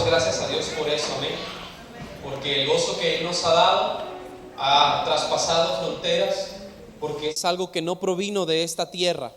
damos gracias a Dios por eso, amén. Porque el gozo que Él nos ha dado ha traspasado fronteras, porque es algo que no provino de esta tierra.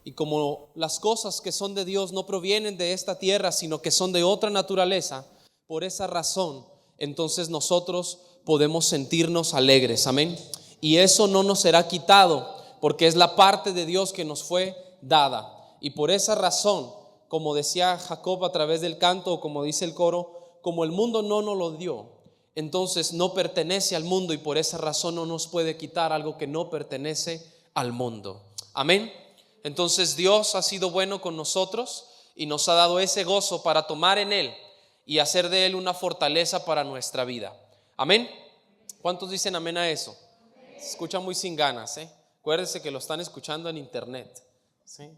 Y como las cosas que son de Dios no provienen de esta tierra, sino que son de otra naturaleza, por esa razón, entonces nosotros podemos sentirnos alegres, amén. Y eso no nos será quitado, porque es la parte de Dios que nos fue dada. Y por esa razón, como decía Jacob a través del canto, o como dice el coro, como el mundo no nos lo dio, entonces no pertenece al mundo, y por esa razón no nos puede quitar algo que no pertenece al mundo. Amén. Entonces Dios ha sido bueno con nosotros y nos ha dado ese gozo para tomar en Él y hacer de Él una fortaleza para nuestra vida. Amén. ¿Cuántos dicen amén a eso? Se escucha muy sin ganas, Acuérdense que lo están escuchando en internet, ¿sí?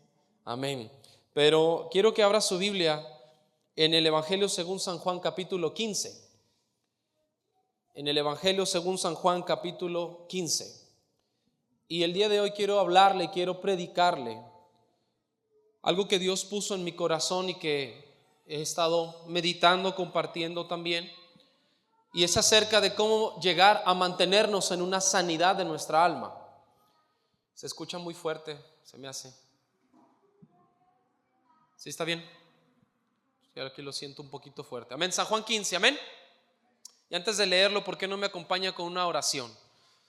Amén. Pero quiero que abra su Biblia en el Evangelio según San Juan capítulo 15. En el Evangelio según San Juan capítulo 15. Y el día de hoy quiero hablarle, quiero predicarle algo que Dios puso en mi corazón y que he estado meditando, compartiendo también. Y es acerca de cómo llegar a mantenernos en una sanidad de nuestra alma. Se escucha muy fuerte, se me hace. ¿Sí está bien? Yo aquí lo siento un poquito fuerte. Amén, San Juan 15, amén. Y antes de leerlo, ¿por qué no me acompaña con una oración?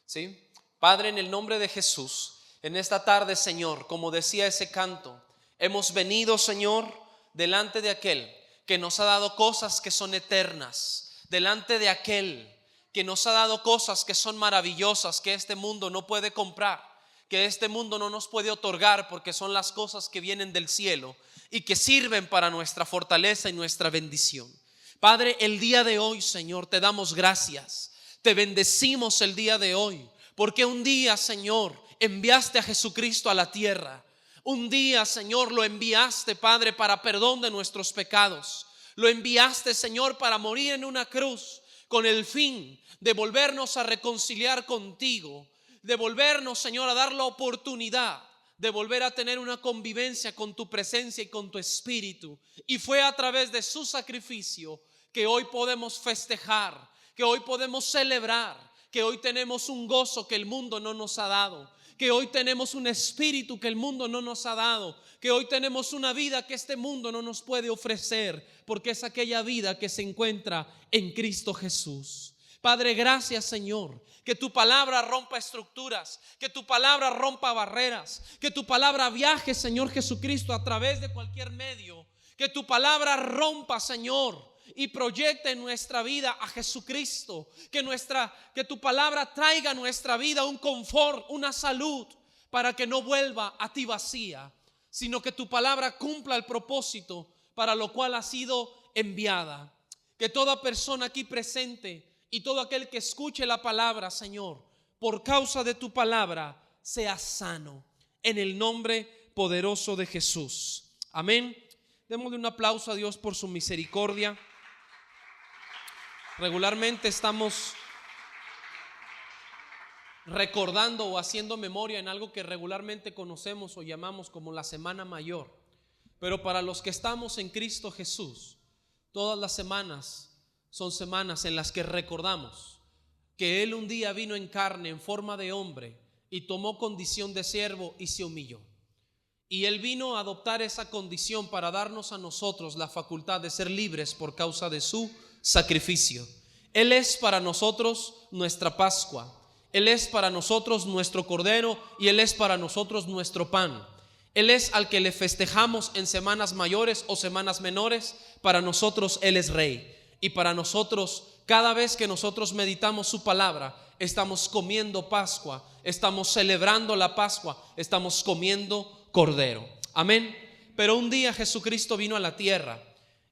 ¿Sí? Padre, en el nombre de Jesús, en esta tarde, Señor, como decía ese canto, hemos venido, Señor, delante de aquel que nos ha dado cosas que son eternas, delante de aquel que nos ha dado cosas que son maravillosas, que este mundo no puede comprar, que este mundo no nos puede otorgar, porque son las cosas que vienen del cielo y que sirven para nuestra fortaleza y nuestra bendición. Padre, el día de hoy, Señor, te damos gracias, te bendecimos el día de hoy, porque un día, Señor, enviaste a Jesucristo a la tierra. Un día, Señor, lo enviaste, Padre, para perdón de nuestros pecados. Lo enviaste, Señor, para morir en una cruz, con el fin de volvernos a reconciliar contigo, de volvernos, Señor, a dar la oportunidad de volver a tener una convivencia con tu presencia y con tu espíritu. Y fue a través de su sacrificio que hoy podemos festejar, que hoy podemos celebrar, que hoy tenemos un gozo que el mundo no nos ha dado, que hoy tenemos un espíritu que el mundo no nos ha dado, que hoy tenemos una vida que este mundo no nos puede ofrecer, porque es aquella vida que se encuentra en Cristo Jesús. Padre, gracias, Señor, que tu palabra rompa estructuras, que tu palabra rompa barreras, que tu palabra viaje, Señor Jesucristo, a través de cualquier medio, que tu palabra rompa, Señor, y proyecte en nuestra vida a Jesucristo, que tu palabra traiga a nuestra vida un confort, una salud, para que no vuelva a ti vacía, sino que tu palabra cumpla el propósito para lo cual ha sido enviada. Que toda persona aquí presente y todo aquel que escuche la palabra, Señor, por causa de tu palabra, sea sano, en el nombre poderoso de Jesús. Amén. Démosle un aplauso a Dios por su misericordia. Regularmente estamos recordando o haciendo memoria en algo que regularmente conocemos o llamamos como la Semana Mayor. Pero para los que estamos en Cristo Jesús, todas las semanas son semanas en las que recordamos que Él un día vino en carne, en forma de hombre, y tomó condición de siervo y se humilló. Y Él vino a adoptar esa condición para darnos a nosotros la facultad de ser libres por causa de su sacrificio. Él es para nosotros nuestra Pascua, Él es para nosotros nuestro Cordero y Él es para nosotros nuestro pan. Él es al que le festejamos en semanas mayores o semanas menores. Para nosotros Él es Rey. Y para nosotros, cada vez que nosotros meditamos su palabra, estamos comiendo Pascua, estamos celebrando la Pascua, estamos comiendo Cordero. Amén. Pero un día Jesucristo vino a la tierra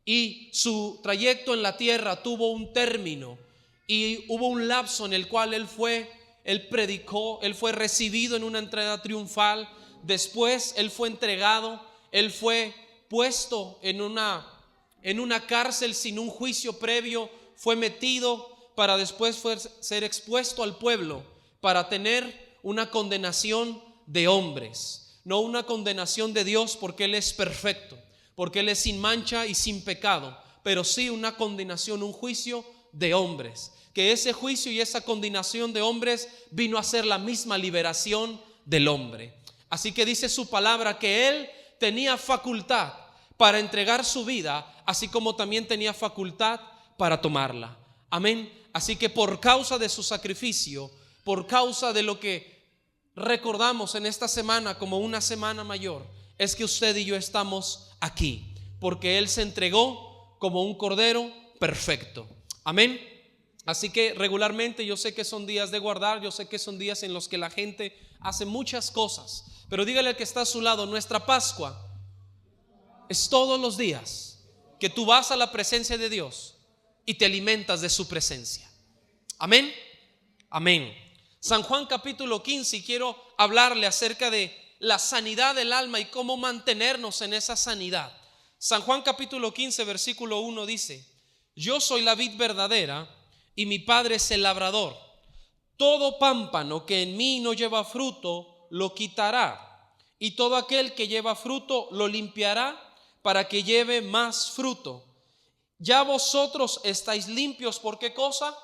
y su trayecto en la tierra tuvo un término y hubo un lapso en el cual Él predicó, Él fue recibido en una entrega triunfal. Después Él fue entregado, Él fue puesto en una cárcel sin un juicio previo, fue metido para después ser expuesto al pueblo para tener una condenación de hombres, no una condenación de Dios, porque Él es perfecto, porque Él es sin mancha y sin pecado, pero sí una condenación, un juicio de hombres. Que ese juicio y esa condenación de hombres vino a ser la misma liberación del hombre. Así que dice su palabra que Él tenía facultad para entregar su vida, así como también tenía facultad para tomarla. Amén. Así que por causa de su sacrificio, por causa de lo que recordamos en esta semana como una semana mayor, es que usted y yo estamos aquí, porque Él se entregó como un cordero perfecto. Amén. Así que regularmente yo sé que son días de guardar, yo sé que son días en los que la gente hace muchas cosas, pero dígale al que está a su lado, nuestra Pascua es todos los días que tú vas a la presencia de Dios y te alimentas de su presencia. Amén. Amén. San Juan capítulo 15, y quiero hablarle acerca de la sanidad del alma y cómo mantenernos en esa sanidad. San Juan capítulo 15 versículo 1 dice: yo soy la vid verdadera y mi Padre es el labrador. Todo pámpano que en mí no lleva fruto lo quitará, y todo aquel que lleva fruto lo limpiará para que lleve más fruto. Ya vosotros estáis limpios, ¿por qué cosa?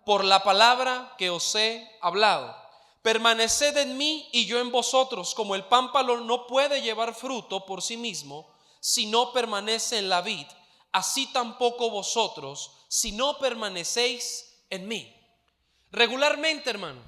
Por la palabra que os he hablado. Permaneced en mí y yo en vosotros. Como el pámpano no puede llevar fruto por sí mismo si no permanece en la vid, así tampoco vosotros si no permanecéis en mí. Regularmente, hermano,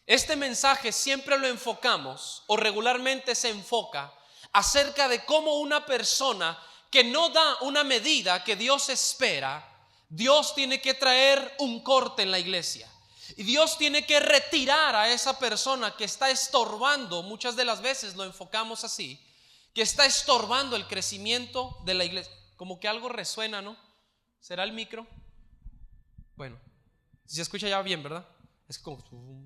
este mensaje siempre lo enfocamos, o regularmente se enfoca acerca de cómo una persona que no da una medida que Dios espera, Dios tiene que traer un corte en la iglesia. Y Dios tiene que retirar a esa persona que está estorbando, muchas de las veces lo enfocamos así, que está estorbando el crecimiento de la iglesia. Como que algo resuena, ¿no? ¿Será el micro? Bueno, si se escucha ya bien, ¿verdad? Es como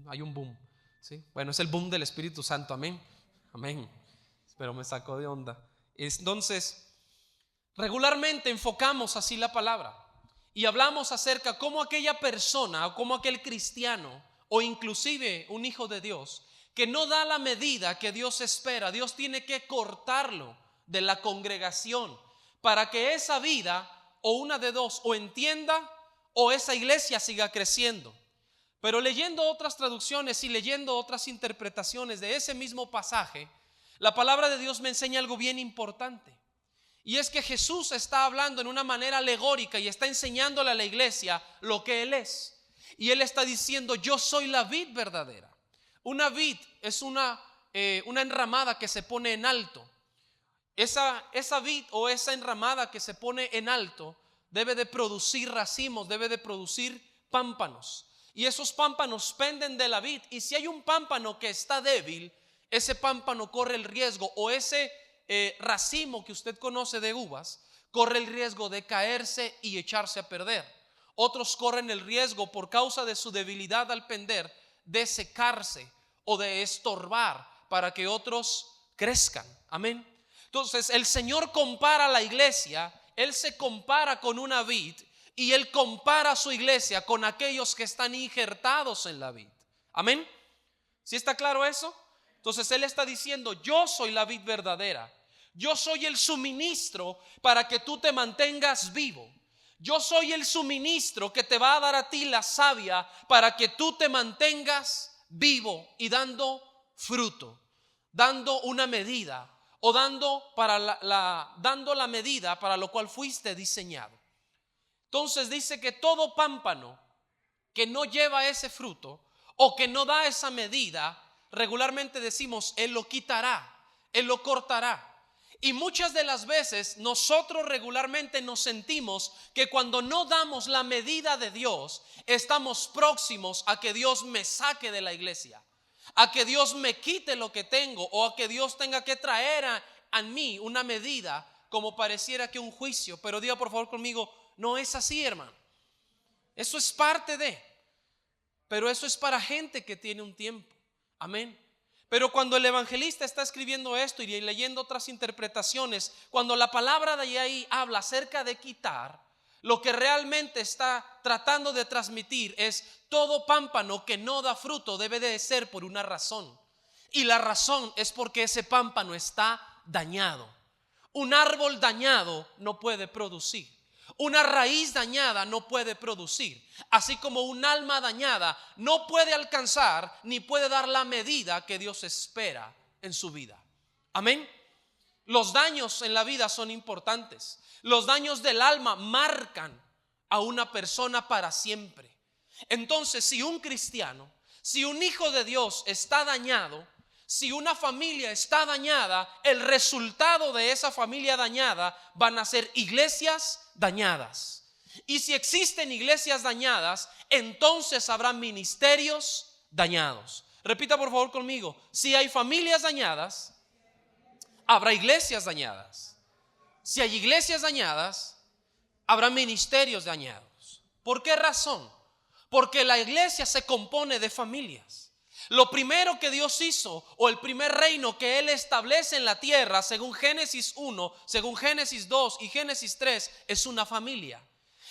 hay un boom, ¿sí? Bueno, es el boom del Espíritu Santo, amén. Amén. Pero me sacó de onda. Entonces, regularmente enfocamos así la palabra y hablamos acerca cómo aquella persona o cómo aquel cristiano o inclusive un hijo de Dios que no da la medida que Dios espera, Dios tiene que cortarlo de la congregación para que esa vida, o una de dos, o entienda o esa iglesia siga creciendo. Pero leyendo otras traducciones y leyendo otras interpretaciones de ese mismo pasaje, la palabra de Dios me enseña algo bien importante. Y es que Jesús está hablando en una manera alegórica y está enseñándole a la iglesia lo que Él es. Y Él está diciendo: yo soy la vid verdadera. Una vid es una enramada que se pone en alto. Esa vid o esa enramada que se pone en alto debe de producir racimos, debe de producir pámpanos. Y esos pámpanos penden de la vid. Y si hay un pámpano que está débil, ese pámpano corre el riesgo, o ese racimo que usted conoce de uvas, corre el riesgo de caerse y echarse a perder. Otros corren el riesgo, por causa de su debilidad al pender, de secarse o de estorbar para que otros crezcan. Amén. Entonces el Señor compara a la iglesia, Él se compara con una vid, y Él compara a su iglesia con aquellos que están injertados en la vid. Amén. ¿Sí está claro eso? Entonces Él está diciendo: yo soy la vid verdadera. Yo soy el suministro para que tú te mantengas vivo. Yo soy el suministro que te va a dar a ti la savia para que tú te mantengas vivo y dando fruto, dando una medida, o dando la medida para lo cual fuiste diseñado. Entonces dice que todo pámpano que no lleva ese fruto o que no da esa medida, regularmente decimos: Él lo quitará, Él lo cortará. Y muchas de las veces nosotros regularmente nos sentimos que cuando no damos la medida de Dios, estamos próximos a que Dios me saque de la iglesia, a que Dios me quite lo que tengo, o a que Dios tenga que traer a mí una medida, como pareciera que un juicio. Pero diga por favor conmigo: no es así, hermano. Eso es parte de, pero eso es para gente que tiene un tiempo. Amén. Pero cuando el evangelista está escribiendo esto y leyendo otras interpretaciones, cuando la palabra de ahí habla acerca de quitar, lo que realmente está tratando de transmitir es: todo pámpano que no da fruto debe de ser por una razón. Y la razón es porque ese pámpano está dañado. Un árbol dañado no puede producir. Una raíz dañada no puede producir, así como un alma dañada no puede alcanzar ni puede dar la medida que Dios espera en su vida. Amén. Los daños en la vida son importantes. Los daños del alma marcan a una persona para siempre. Entonces, si un cristiano, si un hijo de Dios está dañado, si una familia está dañada, el resultado de esa familia dañada van a ser iglesias dañadas. Y si existen iglesias dañadas, entonces habrá ministerios dañados. Repita por favor conmigo: si hay familias dañadas, habrá iglesias dañadas. Si hay iglesias dañadas, habrá ministerios dañados. ¿Por qué razón? Porque la iglesia se compone de familias. Lo primero que Dios hizo, o el primer reino que Él establece en la tierra, según Génesis 1, según Génesis 2 y Génesis 3, es una familia.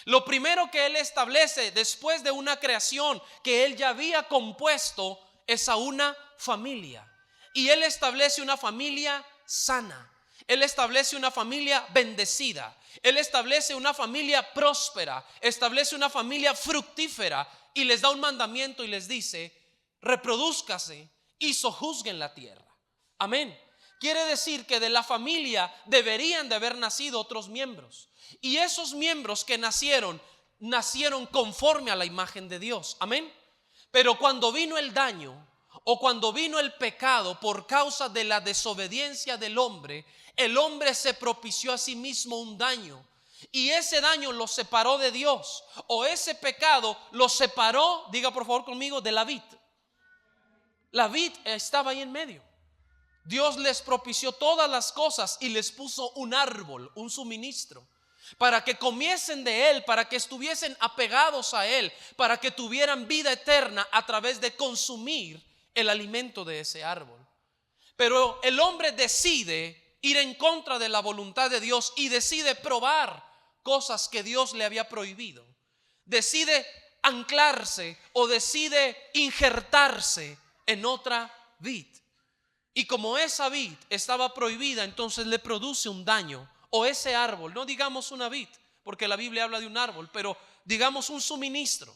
Lo primero que Él establece después de una creación que Él ya había compuesto es a una familia. Y Él establece una familia sana. Él establece una familia bendecida. Él establece una familia próspera. Establece una familia fructífera. Y les da un mandamiento y les dice: reprodúzcase y sojuzguen la tierra. Amén. Quiere decir que de la familia deberían de haber nacido otros miembros. Y esos miembros que nacieron conforme a la imagen de Dios. Amén. Pero cuando vino el daño, o cuando vino el pecado por causa de la desobediencia del hombre, el hombre se propició a sí mismo un daño. Y ese daño lo separó de Dios, o ese pecado lo separó, diga por favor conmigo, de la vid. La vid estaba ahí en medio. Dios les propició todas las cosas y les puso un árbol, un suministro, para que comiesen de él, para que estuviesen apegados a él, para que tuvieran vida eterna a través de consumir el alimento de ese árbol. Pero el hombre decide ir en contra de la voluntad de Dios y decide probar cosas que Dios le había prohibido. Decide anclarse o decide injertarse en otra vid. Y como esa vid estaba prohibida, entonces le produce un daño. O ese árbol, no digamos una vid, porque la Biblia habla de un árbol, pero digamos un suministro.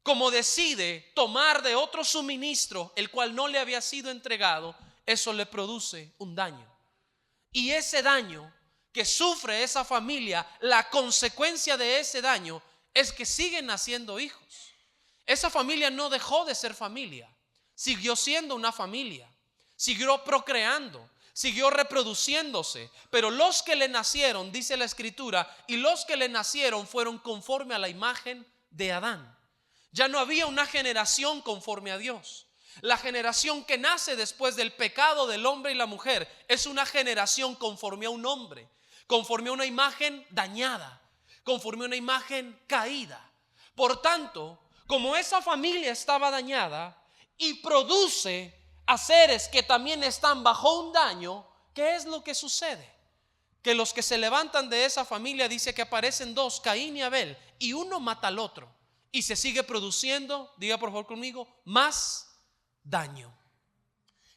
Como decide tomar de otro suministro, el cual no le había sido entregado, eso le produce un daño. Y ese daño que sufre esa familia, la consecuencia de ese daño es que siguen naciendo hijos. Esa familia no dejó de ser familia, siguió siendo una familia, siguió procreando, siguió reproduciéndose. Pero los que le nacieron, dice la escritura, y los que le nacieron fueron conforme a la imagen de Adán. Ya no había una generación conforme a Dios. La generación que nace después del pecado del hombre y la mujer es una generación conforme a un hombre, conforme a una imagen dañada, conforme a una imagen caída. Por tanto, como esa familia estaba dañada y produce a seres que también están bajo un daño, ¿qué es lo que sucede? Que los que se levantan de esa familia, dice que aparecen dos, Caín y Abel, y uno mata al otro. Y se sigue produciendo, diga por favor conmigo, más daño.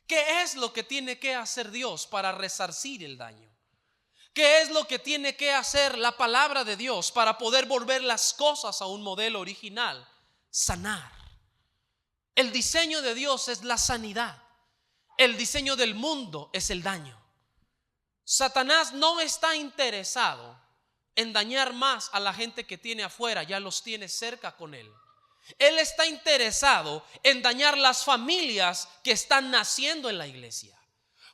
¿Qué es lo que tiene que hacer Dios para resarcir el daño? ¿Qué es lo que tiene que hacer la palabra de Dios para poder volver las cosas a un modelo original? Sanar. El diseño de Dios es la sanidad. El diseño del mundo es el daño. Satanás no está interesado en dañar más a la gente que tiene afuera, ya los tiene cerca con él. Él está interesado en dañar las familias que están naciendo en la iglesia.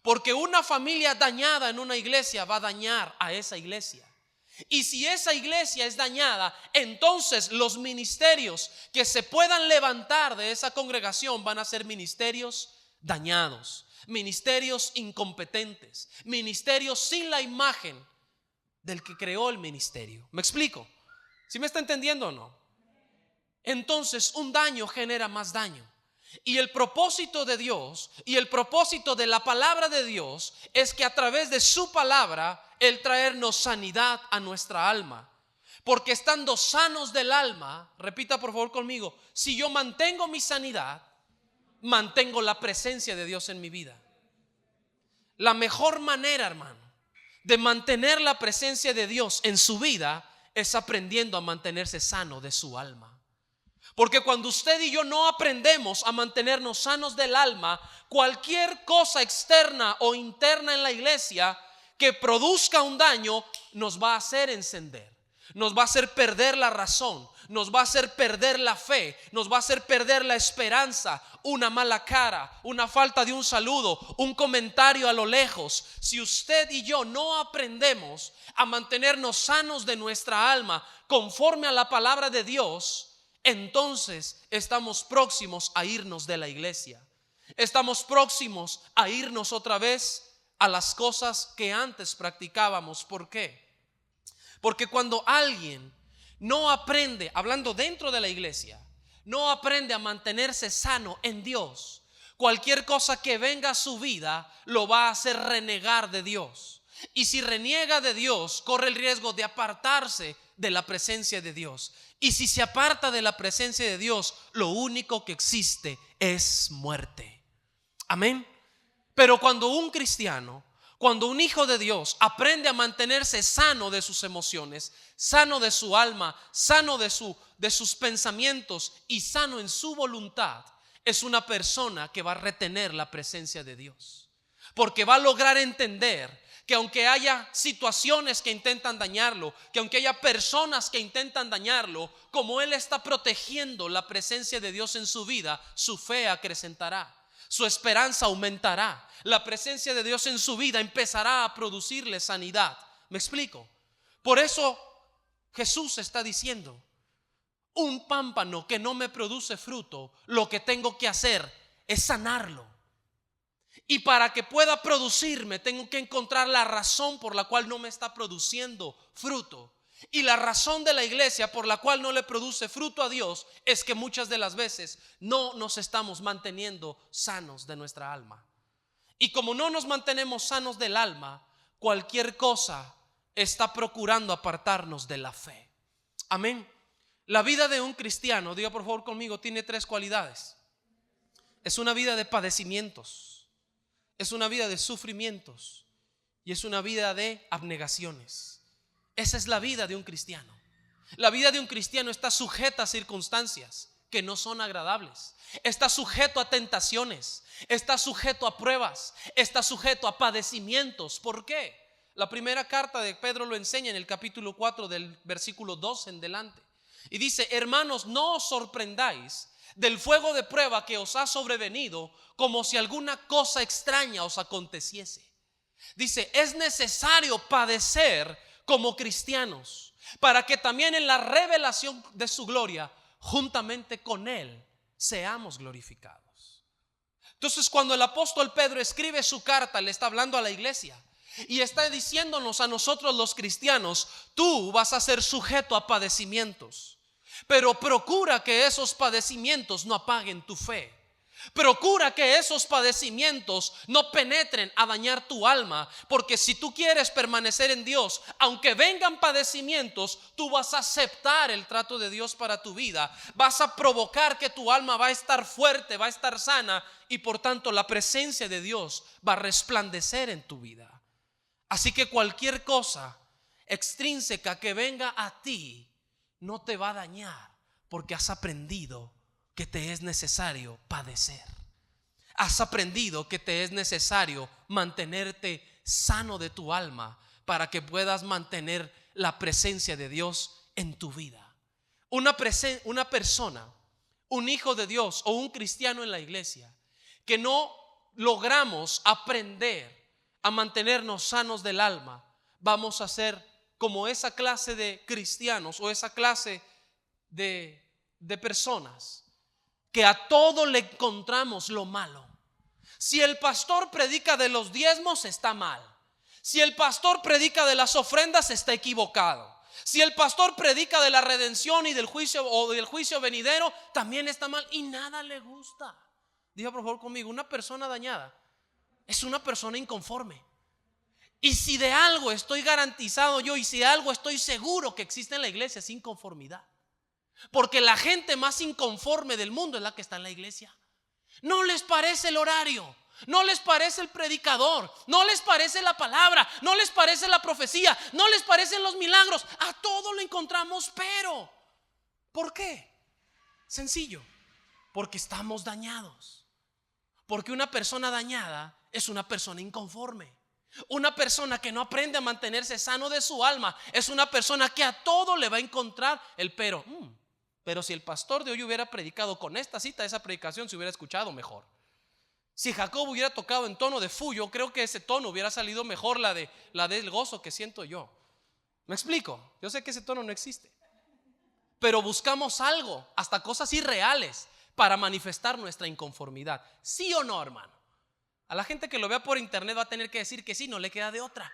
Porque una familia dañada en una iglesia va a dañar a esa iglesia. Y si esa iglesia es dañada, entonces los ministerios que se puedan levantar de esa congregación van a ser ministerios dañados, ministerios incompetentes, ministerios sin la imagen del que creó el ministerio. ¿Me explico? ¿Sí me está entendiendo o no? Entonces un daño genera más daño. Y el propósito de Dios y el propósito de la palabra de Dios es que a través de su palabra Él traernos sanidad a nuestra alma. Porque estando sanos del alma, repita por favor conmigo, si yo mantengo mi sanidad, mantengo la presencia de Dios en mi vida. La mejor manera, hermano, de mantener la presencia de Dios en su vida es aprendiendo a mantenerse sano de su alma. Porque cuando usted y yo no aprendemos a mantenernos sanos del alma, cualquier cosa externa o interna en la iglesia que produzca un daño nos va a hacer encender, nos va a hacer perder la razón, nos va a hacer perder la fe, nos va a hacer perder la esperanza, una mala cara, una falta de un saludo, un comentario a lo lejos. Si usted y yo no aprendemos a mantenernos sanos de nuestra alma conforme a la palabra de Dios, entonces estamos próximos a irnos de la iglesia. Estamos próximos a irnos otra vez a las cosas que antes practicábamos. ¿Por qué? Porque cuando alguien no aprende, hablando dentro de la iglesia, no aprende a mantenerse sano en Dios, cualquier cosa que venga a su vida lo va a hacer renegar de Dios. Y si reniega de Dios, corre el riesgo de apartarse de la presencia de Dios. Y si se aparta de la presencia de Dios, lo único que existe es muerte. Amén. Pero cuando un cristiano, cuando un hijo de Dios aprende a mantenerse sano de sus emociones, sano de su alma, sano de sus pensamientos y sano en su voluntad, es una persona que va a retener la presencia de Dios. Porque va a lograr entender que aunque haya situaciones que intentan dañarlo, que aunque haya personas que intentan dañarlo, como él está protegiendo la presencia de Dios en su vida, su fe acrecentará, su esperanza aumentará, la presencia de Dios en su vida empezará a producirle sanidad. ¿Me explico? Por eso Jesús está diciendo: un pámpano que no me produce fruto, lo que tengo que hacer es sanarlo. Y para que pueda producirme, tengo que encontrar la razón por la cual no me está produciendo fruto. Y la razón de la iglesia por la cual no le produce fruto a Dios es que muchas de las veces no nos estamos manteniendo sanos de nuestra alma. Y como no nos mantenemos sanos del alma, cualquier cosa está procurando apartarnos de la fe. Amén. La vida de un cristiano, diga por favor conmigo, tiene 3 cualidades. Es una vida de padecimientos, es una vida de sufrimientos y es una vida de abnegaciones. Esa es la vida de un cristiano. La vida de un cristiano está sujeta a circunstancias que no son agradables. Está sujeto a tentaciones, está sujeto a pruebas, está sujeto a padecimientos. ¿Por qué? La primera carta de Pedro lo enseña en el capítulo 4 del versículo 2 en delante. Y dice: hermanos, no os sorprendáis del fuego de prueba que os ha sobrevenido, como si alguna cosa extraña os aconteciese. Dice: es necesario padecer como cristianos, para que también en la revelación de su gloria, juntamente con él, seamos glorificados. Entonces, cuando el apóstol Pedro escribe su carta, le está hablando a la iglesia y está diciéndonos a nosotros los cristianos: tú vas a ser sujeto a padecimientos, pero procura que esos padecimientos no apaguen tu fe. Procura que esos padecimientos no penetren a dañar tu alma, porque si tú quieres permanecer en Dios, aunque vengan padecimientos, tú vas a aceptar el trato de Dios para tu vida. Vas a provocar que tu alma va a estar fuerte, va a estar sana, y por tanto la presencia de Dios va a resplandecer en tu vida. Así que cualquier cosa extrínseca que venga a ti no te va a dañar, porque has aprendido que te es necesario padecer. Has aprendido que te es necesario mantenerte sano de tu alma para que puedas mantener la presencia de Dios en tu vida. Una persona, un hijo de Dios o un cristiano en la iglesia que no logramos aprender a mantenernos sanos del alma, vamos a ser como esa clase de cristianos o esa clase de personas que a todo le encontramos lo malo. Si el pastor predica de los diezmos, está mal. Si el pastor predica de las ofrendas, está equivocado. Si el pastor predica de la redención y del juicio o del juicio venidero, también está mal y nada le gusta. Diga por favor conmigo: una persona dañada es una persona inconforme. Y si de algo estoy garantizado yo, y si de algo estoy seguro que existe en la iglesia, es inconformidad. Porque la gente más inconforme del mundo es la que está en la iglesia. No les parece el horario, no les parece el predicador, no les parece la palabra, no les parece la profecía, no les parecen los milagros. A todo le encontramos pero. ¿Por qué? Sencillo, porque estamos dañados. Porque una persona dañada es una persona inconforme. Una persona que no aprende a mantenerse sano de su alma es una persona que a todo le va a encontrar el pero. Pero si el pastor de hoy hubiera predicado con esta cita, esa predicación se hubiera escuchado mejor. Si Jacob hubiera tocado en tono de fu, yo creo que ese tono hubiera salido mejor, la del gozo que siento yo. ¿Me explico? Yo sé que ese tono no existe, pero buscamos algo, hasta cosas irreales, para manifestar nuestra inconformidad. ¿Sí o no, hermano? A la gente que lo vea por internet va a tener que decir que sí, no le queda de otra.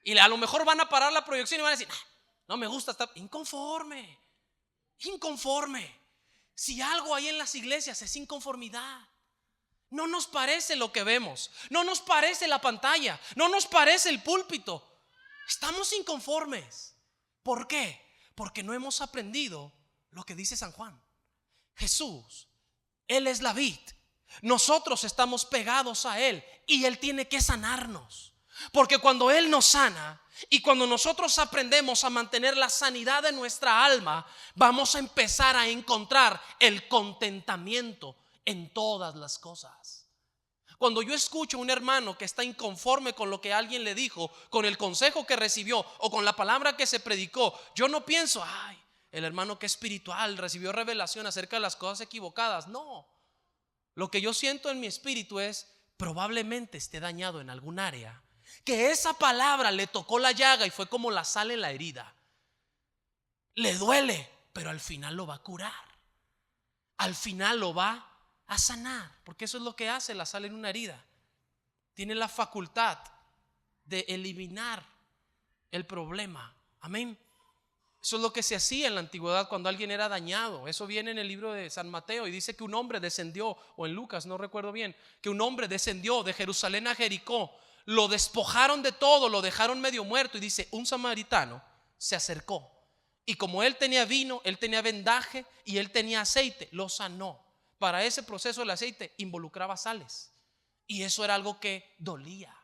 Y a lo mejor van a parar la proyección y van a decir, no me gusta, está inconforme. Si algo hay en las iglesias es inconformidad. No nos parece lo que vemos, no nos parece la pantalla, no nos parece el púlpito. Estamos inconformes. ¿Por qué? Porque no hemos aprendido lo que dice San Juan. Jesús, Él es la vid. Nosotros estamos pegados a Él y Él tiene que sanarnos. Porque cuando Él nos sana y cuando nosotros aprendemos a mantener la sanidad de nuestra alma, vamos a empezar a encontrar el contentamiento en todas las cosas. Cuando yo escucho a un hermano que está inconforme con lo que alguien le dijo, con el consejo que recibió o con la palabra que se predicó, yo no pienso, el hermano que es espiritual recibió revelación acerca de las cosas equivocadas. No. Lo que yo siento en mi espíritu es, probablemente esté dañado en algún área, que esa palabra le tocó la llaga y fue como la sal en la herida. Le duele, pero al final lo va a curar. Al final lo va a sanar, porque eso es lo que hace la sal en una herida. Tiene la facultad de eliminar el problema. Amén. Eso es lo que se hacía en la antigüedad cuando alguien era dañado. Eso viene en el libro de San Mateo y dice que un hombre descendió, o en Lucas, no recuerdo bien, que un hombre descendió de Jerusalén a Jericó. Lo despojaron de todo, lo dejaron medio muerto y dice, un samaritano se acercó y como él tenía vino, él tenía vendaje y él tenía aceite, lo sanó. Para ese proceso el aceite involucraba sales y eso era algo que dolía,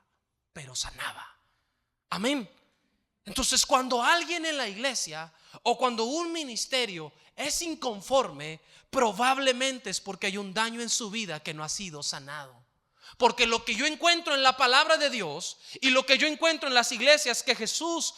pero sanaba. Amén. Entonces, cuando alguien en la iglesia o cuando un ministerio es inconforme, probablemente es porque hay un daño en su vida que no ha sido sanado. Porque lo que yo encuentro en la palabra de Dios y lo que yo encuentro en las iglesias, que Jesús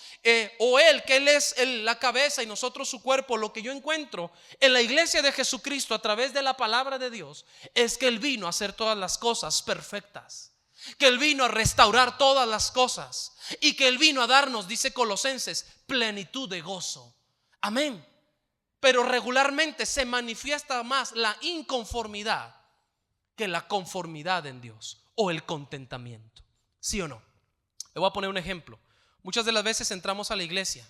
o Él, que Él es la cabeza y nosotros su cuerpo, lo que yo encuentro en la iglesia de Jesucristo a través de la palabra de Dios es que Él vino a hacer todas las cosas perfectas, que Él vino a restaurar todas las cosas y que Él vino a darnos, dice Colosenses, plenitud de gozo. Amén. Pero regularmente se manifiesta más la inconformidad que la conformidad en Dios o el contentamiento. ¿Sí o no? Le voy a poner un ejemplo. Muchas de las veces entramos a la iglesia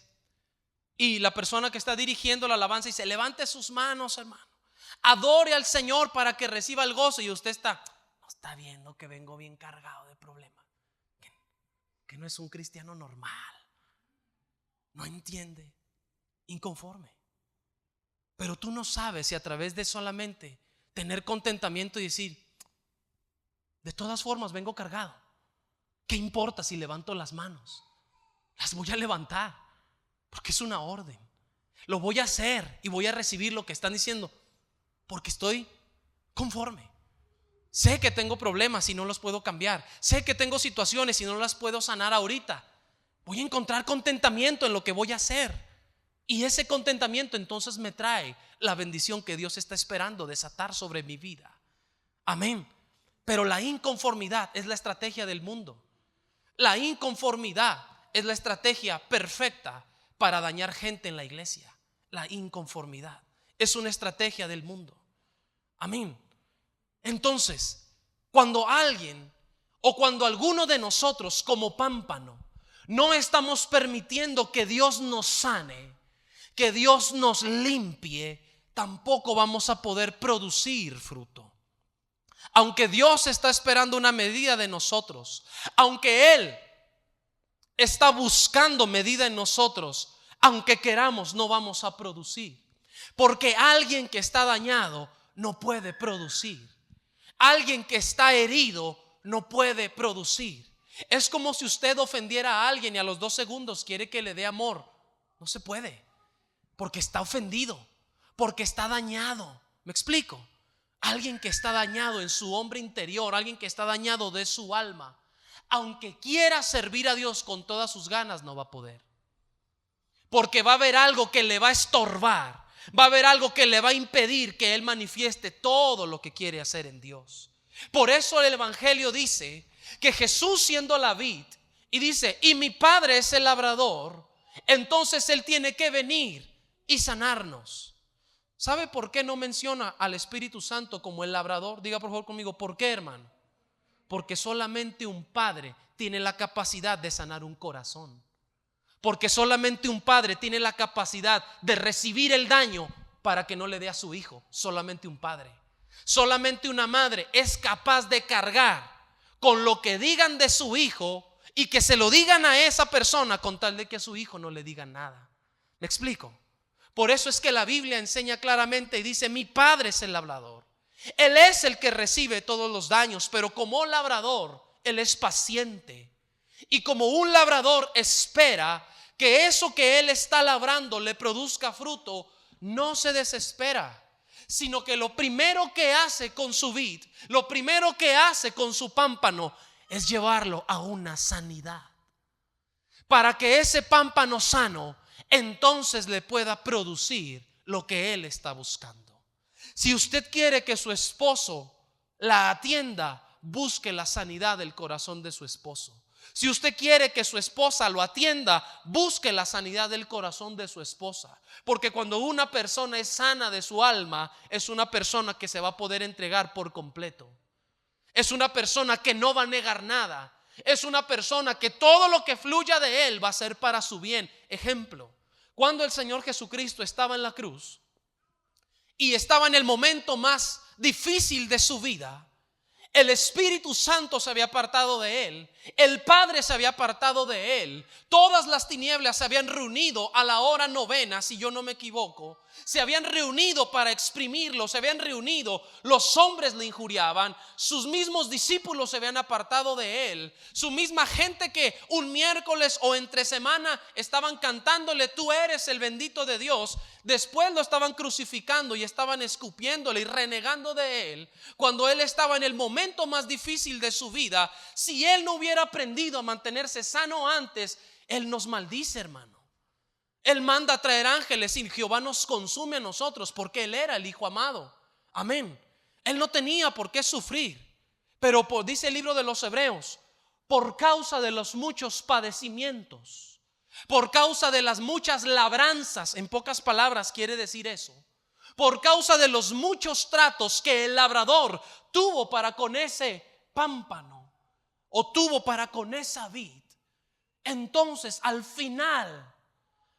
y la persona que está dirigiendo la alabanza dice, levante sus manos, hermano, adore al Señor para que reciba el gozo, y usted está viendo que vengo bien cargado de problemas, que no es un cristiano normal, no entiende, inconforme. Pero tú no sabes si a través de solamente tener contentamiento y decir, de todas formas vengo cargado, ¿qué importa si levanto las manos? Las voy a levantar porque es una orden. Lo voy a hacer y voy a recibir lo que están diciendo porque estoy conforme. Sé que tengo problemas y no los puedo cambiar. Sé que tengo situaciones y no las puedo sanar ahorita. Voy a encontrar contentamiento en lo que voy a hacer. Y ese contentamiento entonces me trae la bendición que Dios está esperando desatar sobre mi vida. Amén. Pero la inconformidad es la estrategia del mundo. La inconformidad es la estrategia perfecta para dañar gente en la iglesia. La inconformidad es una estrategia del mundo. Amén. Entonces, cuando alguien o cuando alguno de nosotros como pámpano no estamos permitiendo que Dios nos sane, que Dios nos limpie, tampoco vamos a poder producir fruto. Aunque Dios está esperando una medida de nosotros, aunque Él está buscando medida en nosotros, aunque queramos, no vamos a producir. Porque alguien que está dañado no puede producir. Alguien que está herido no puede producir. Es como si usted ofendiera a alguien y a los 2 segundos quiere que le dé amor. No se puede, porque está ofendido, porque está dañado. ¿Me explico? Alguien que está dañado en su hombre interior, alguien que está dañado de su alma, aunque quiera servir a Dios con todas sus ganas, no va a poder. Porque va a haber algo que le va a estorbar, va a haber algo que le va a impedir que él manifieste todo lo que quiere hacer en Dios. Por eso el Evangelio dice que Jesús, siendo la vid, y dice, y mi Padre es el labrador, entonces Él tiene que venir y sanarnos. ¿Sabe por qué no menciona al Espíritu Santo como el labrador? Diga por favor conmigo, ¿por qué, hermano? Porque solamente un padre tiene la capacidad de sanar un corazón. Porque solamente un padre tiene la capacidad de recibir el daño para que no le dé a su hijo. Solamente un padre. Solamente una madre es capaz de cargar con lo que digan de su hijo y que se lo digan a esa persona con tal de que a su hijo no le digan nada. ¿Me explico? Por eso es que la Biblia enseña claramente y dice, mi Padre es el labrador. Él es el que recibe todos los daños, pero como labrador, Él es paciente. Y como un labrador espera que eso que Él está labrando le produzca fruto, no se desespera, sino que lo primero que hace con su vid, lo primero que hace con su pámpano es llevarlo a una sanidad, para que ese pámpano sano entonces le pueda producir lo que él está buscando. Si usted quiere que su esposo la atienda, busque la sanidad del corazón de su esposo. Si usted quiere que su esposa lo atienda, busque la sanidad del corazón de su esposa. Porque cuando una persona es sana de su alma, es una persona que se va a poder entregar por completo. Es una persona que no va a negar nada. Es una persona que todo lo que fluya de él va a ser para su bien. Ejemplo, cuando el Señor Jesucristo estaba en la cruz y estaba en el momento más difícil de su vida, el Espíritu Santo se había apartado de él, el Padre se había apartado de él, todas las tinieblas se habían reunido a la hora 9, si yo no me equivoco, se habían reunido para exprimirlo, se habían reunido, los hombres le injuriaban, sus mismos discípulos se habían apartado de él, su misma gente que un miércoles o entre semana estaban cantándole, tú eres el bendito de Dios, después lo estaban crucificando y estaban escupiéndole y renegando de él, cuando él estaba en el momento más difícil de su vida. Si él no hubiera aprendido a mantenerse sano antes, él nos maldice, hermano. Él manda a traer ángeles y Jehová nos consume a nosotros, porque él era el Hijo amado. Amén. Él no tenía por qué sufrir, pero dice el libro de los Hebreos, por causa de los muchos padecimientos, por causa de las muchas labranzas, en pocas palabras quiere decir eso, por causa de los muchos tratos que el labrador tuvo para con ese pámpano o tuvo para con esa vid, entonces al final,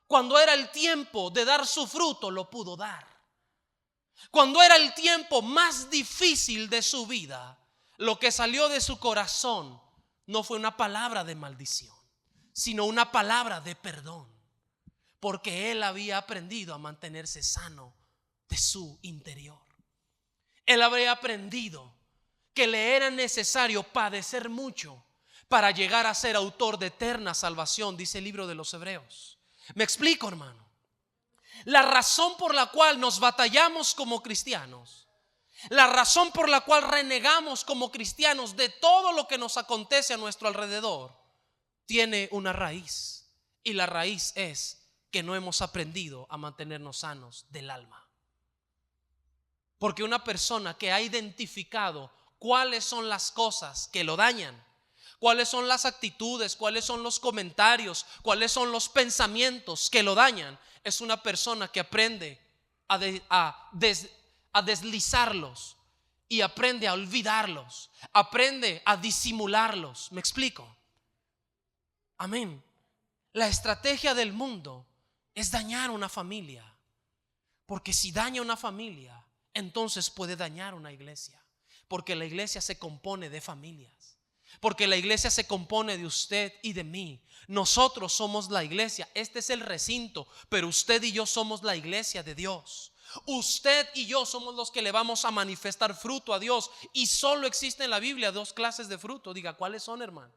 cuando era el tiempo de dar su fruto, lo pudo dar. Cuando era el tiempo más difícil de su vida, lo que salió de su corazón no fue una palabra de maldición, sino una palabra de perdón, porque él había aprendido a mantenerse sano de su interior. Él había aprendido que le era necesario padecer mucho para llegar a ser autor de eterna salvación, dice el libro de los Hebreos. Me explico, hermano. La razón por la cual nos batallamos como cristianos, la razón por la cual renegamos como cristianos de todo lo que nos acontece a nuestro alrededor, tiene una raíz. Y la raíz es que no hemos aprendido a mantenernos sanos del alma. Porque una persona que ha identificado cuáles son las cosas que lo dañan, cuáles son las actitudes, cuáles son los comentarios, cuáles son los pensamientos que lo dañan, es una persona que aprende a deslizarlos y aprende a olvidarlos, aprende a disimularlos. ¿Me explico? Amén. La estrategia del mundo es dañar una familia, porque si daña una familia, entonces puede dañar una iglesia, porque la iglesia se compone de familias. Porque la iglesia se compone de usted y de mí. Nosotros somos la iglesia. Este es el recinto, pero usted y yo somos la iglesia de Dios. Usted y yo somos los que le vamos a manifestar fruto a Dios. Y solo existe en la Biblia dos clases de fruto. Diga, ¿cuáles son, hermano?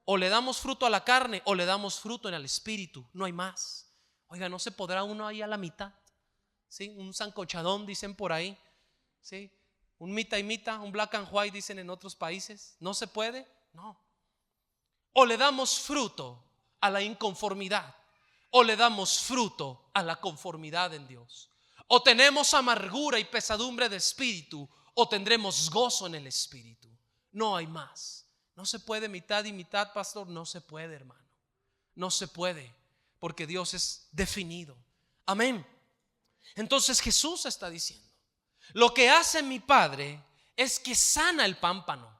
O le damos fruto a la carne o le damos fruto en el espíritu. No hay más. Oiga, ¿no se podrá uno ahí a la mitad? ¿Sí? Un sancochadón, dicen por ahí. ¿Sí? Un mitad y mitad, un black and white, dicen en otros países. ¿No se puede? No. O le damos fruto a la inconformidad, o le damos fruto a la conformidad en Dios. O tenemos amargura y pesadumbre de espíritu, o tendremos gozo en el espíritu. No hay más. No se puede mitad y mitad, pastor. No se puede, hermano. No se puede, porque Dios es definido. Amén. Entonces Jesús está diciendo, lo que hace mi Padre es que sana el pámpano.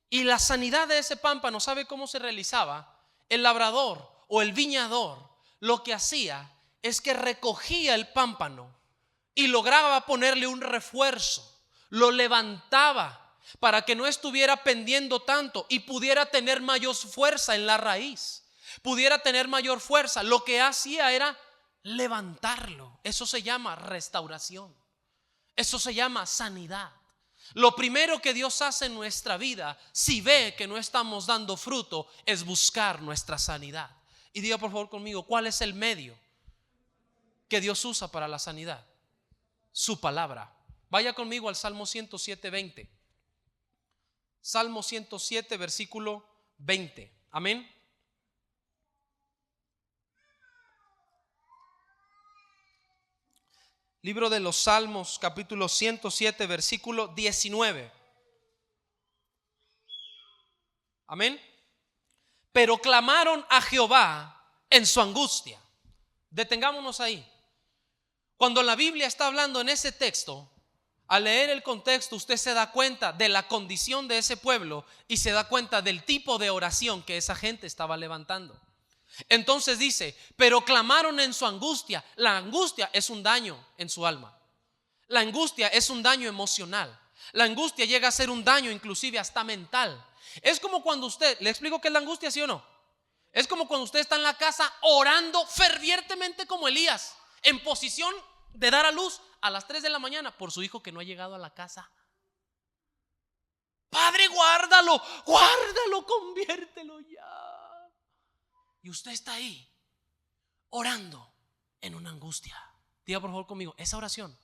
Y la sanidad de ese pámpano, ¿sabe cómo se realizaba? El labrador o el viñador lo que hacía es que recogía el pámpano y lograba ponerle un refuerzo, lo levantaba para que no estuviera pendiendo tanto y pudiera tener mayor fuerza en la raíz, pudiera tener mayor fuerza. Lo que hacía era levantarlo. Eso se llama restauración, eso se llama sanidad. Lo primero que Dios hace en nuestra vida, si ve que no estamos dando fruto, es buscar nuestra sanidad. Y diga por favor conmigo, ¿cuál es el medio que Dios usa para la sanidad? Su palabra. Vaya conmigo al Salmo 107:20. Salmo 107, versículo 20. Amén. Libro de los Salmos, capítulo 107, versículo 19. Amén. Pero clamaron a Jehová en su angustia. Detengámonos ahí. Cuando la Biblia está hablando en ese texto, al leer el contexto, usted se da cuenta de la condición de ese pueblo y se da cuenta del tipo de oración que esa gente estaba levantando. Entonces dice, pero clamaron en su angustia. La angustia es un daño en su alma. La angustia es un daño emocional. La angustia llega a ser un daño inclusive hasta mental. Es como cuando usted, ¿le explico qué es la angustia, sí o no? Es como cuando usted está en la casa orando fervientemente como Elías, en posición de dar a luz a las 3 de la mañana por su hijo que no ha llegado a la casa. Padre, guárdalo, conviértelo ya. Y usted está ahí orando en una angustia. Diga por favor conmigo, esa oración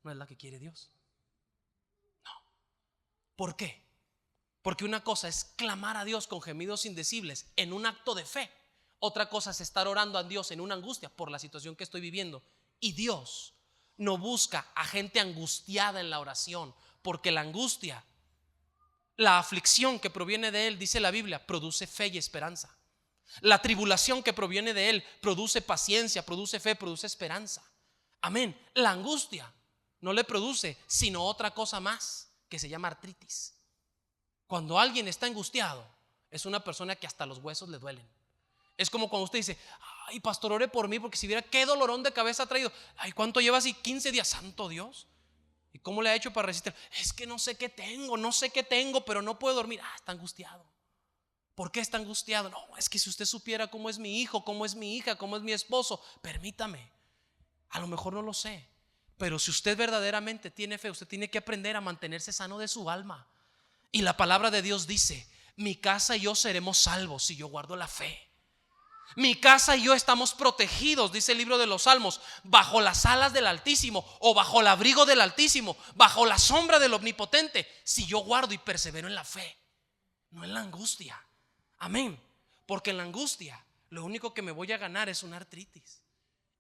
no es la que quiere Dios. No. ¿Por qué? Porque una cosa es clamar a Dios con gemidos indecibles en un acto de fe. Otra cosa es estar orando a Dios en una angustia por la situación que estoy viviendo. Y Dios no busca a gente angustiada en la oración, porque la angustia, la aflicción que proviene de Él, dice la Biblia, produce fe y esperanza. La tribulación que proviene de Él produce paciencia, produce fe, produce esperanza. Amén. La angustia no le produce sino otra cosa más, que se llama artritis. Cuando alguien está angustiado, es una persona que hasta los huesos le duelen. Es como cuando usted dice, ay, pastor, ore por mí, porque si viera qué dolorón de cabeza ha traído. Ay, ¿cuánto lleva así? 15 días, santo Dios. ¿Y cómo le ha hecho para resistir? Es que no sé qué tengo, pero no puedo dormir. Está angustiado. ¿Por qué está angustiado? No, es que si usted supiera cómo es mi hijo, cómo es mi hija, cómo es mi esposo, permítame, a lo mejor no lo sé, pero si usted verdaderamente tiene fe, usted tiene que aprender a mantenerse sano de su alma. Y la palabra de Dios dice, mi casa y yo seremos salvos si yo guardo la fe. Mi casa y yo estamos protegidos, dice el libro de los Salmos, bajo las alas del Altísimo, o bajo el abrigo del Altísimo, bajo la sombra del Omnipotente, si yo guardo y persevero en la fe, no en la angustia. Amén. Porque en la angustia lo único que me voy a ganar es una artritis.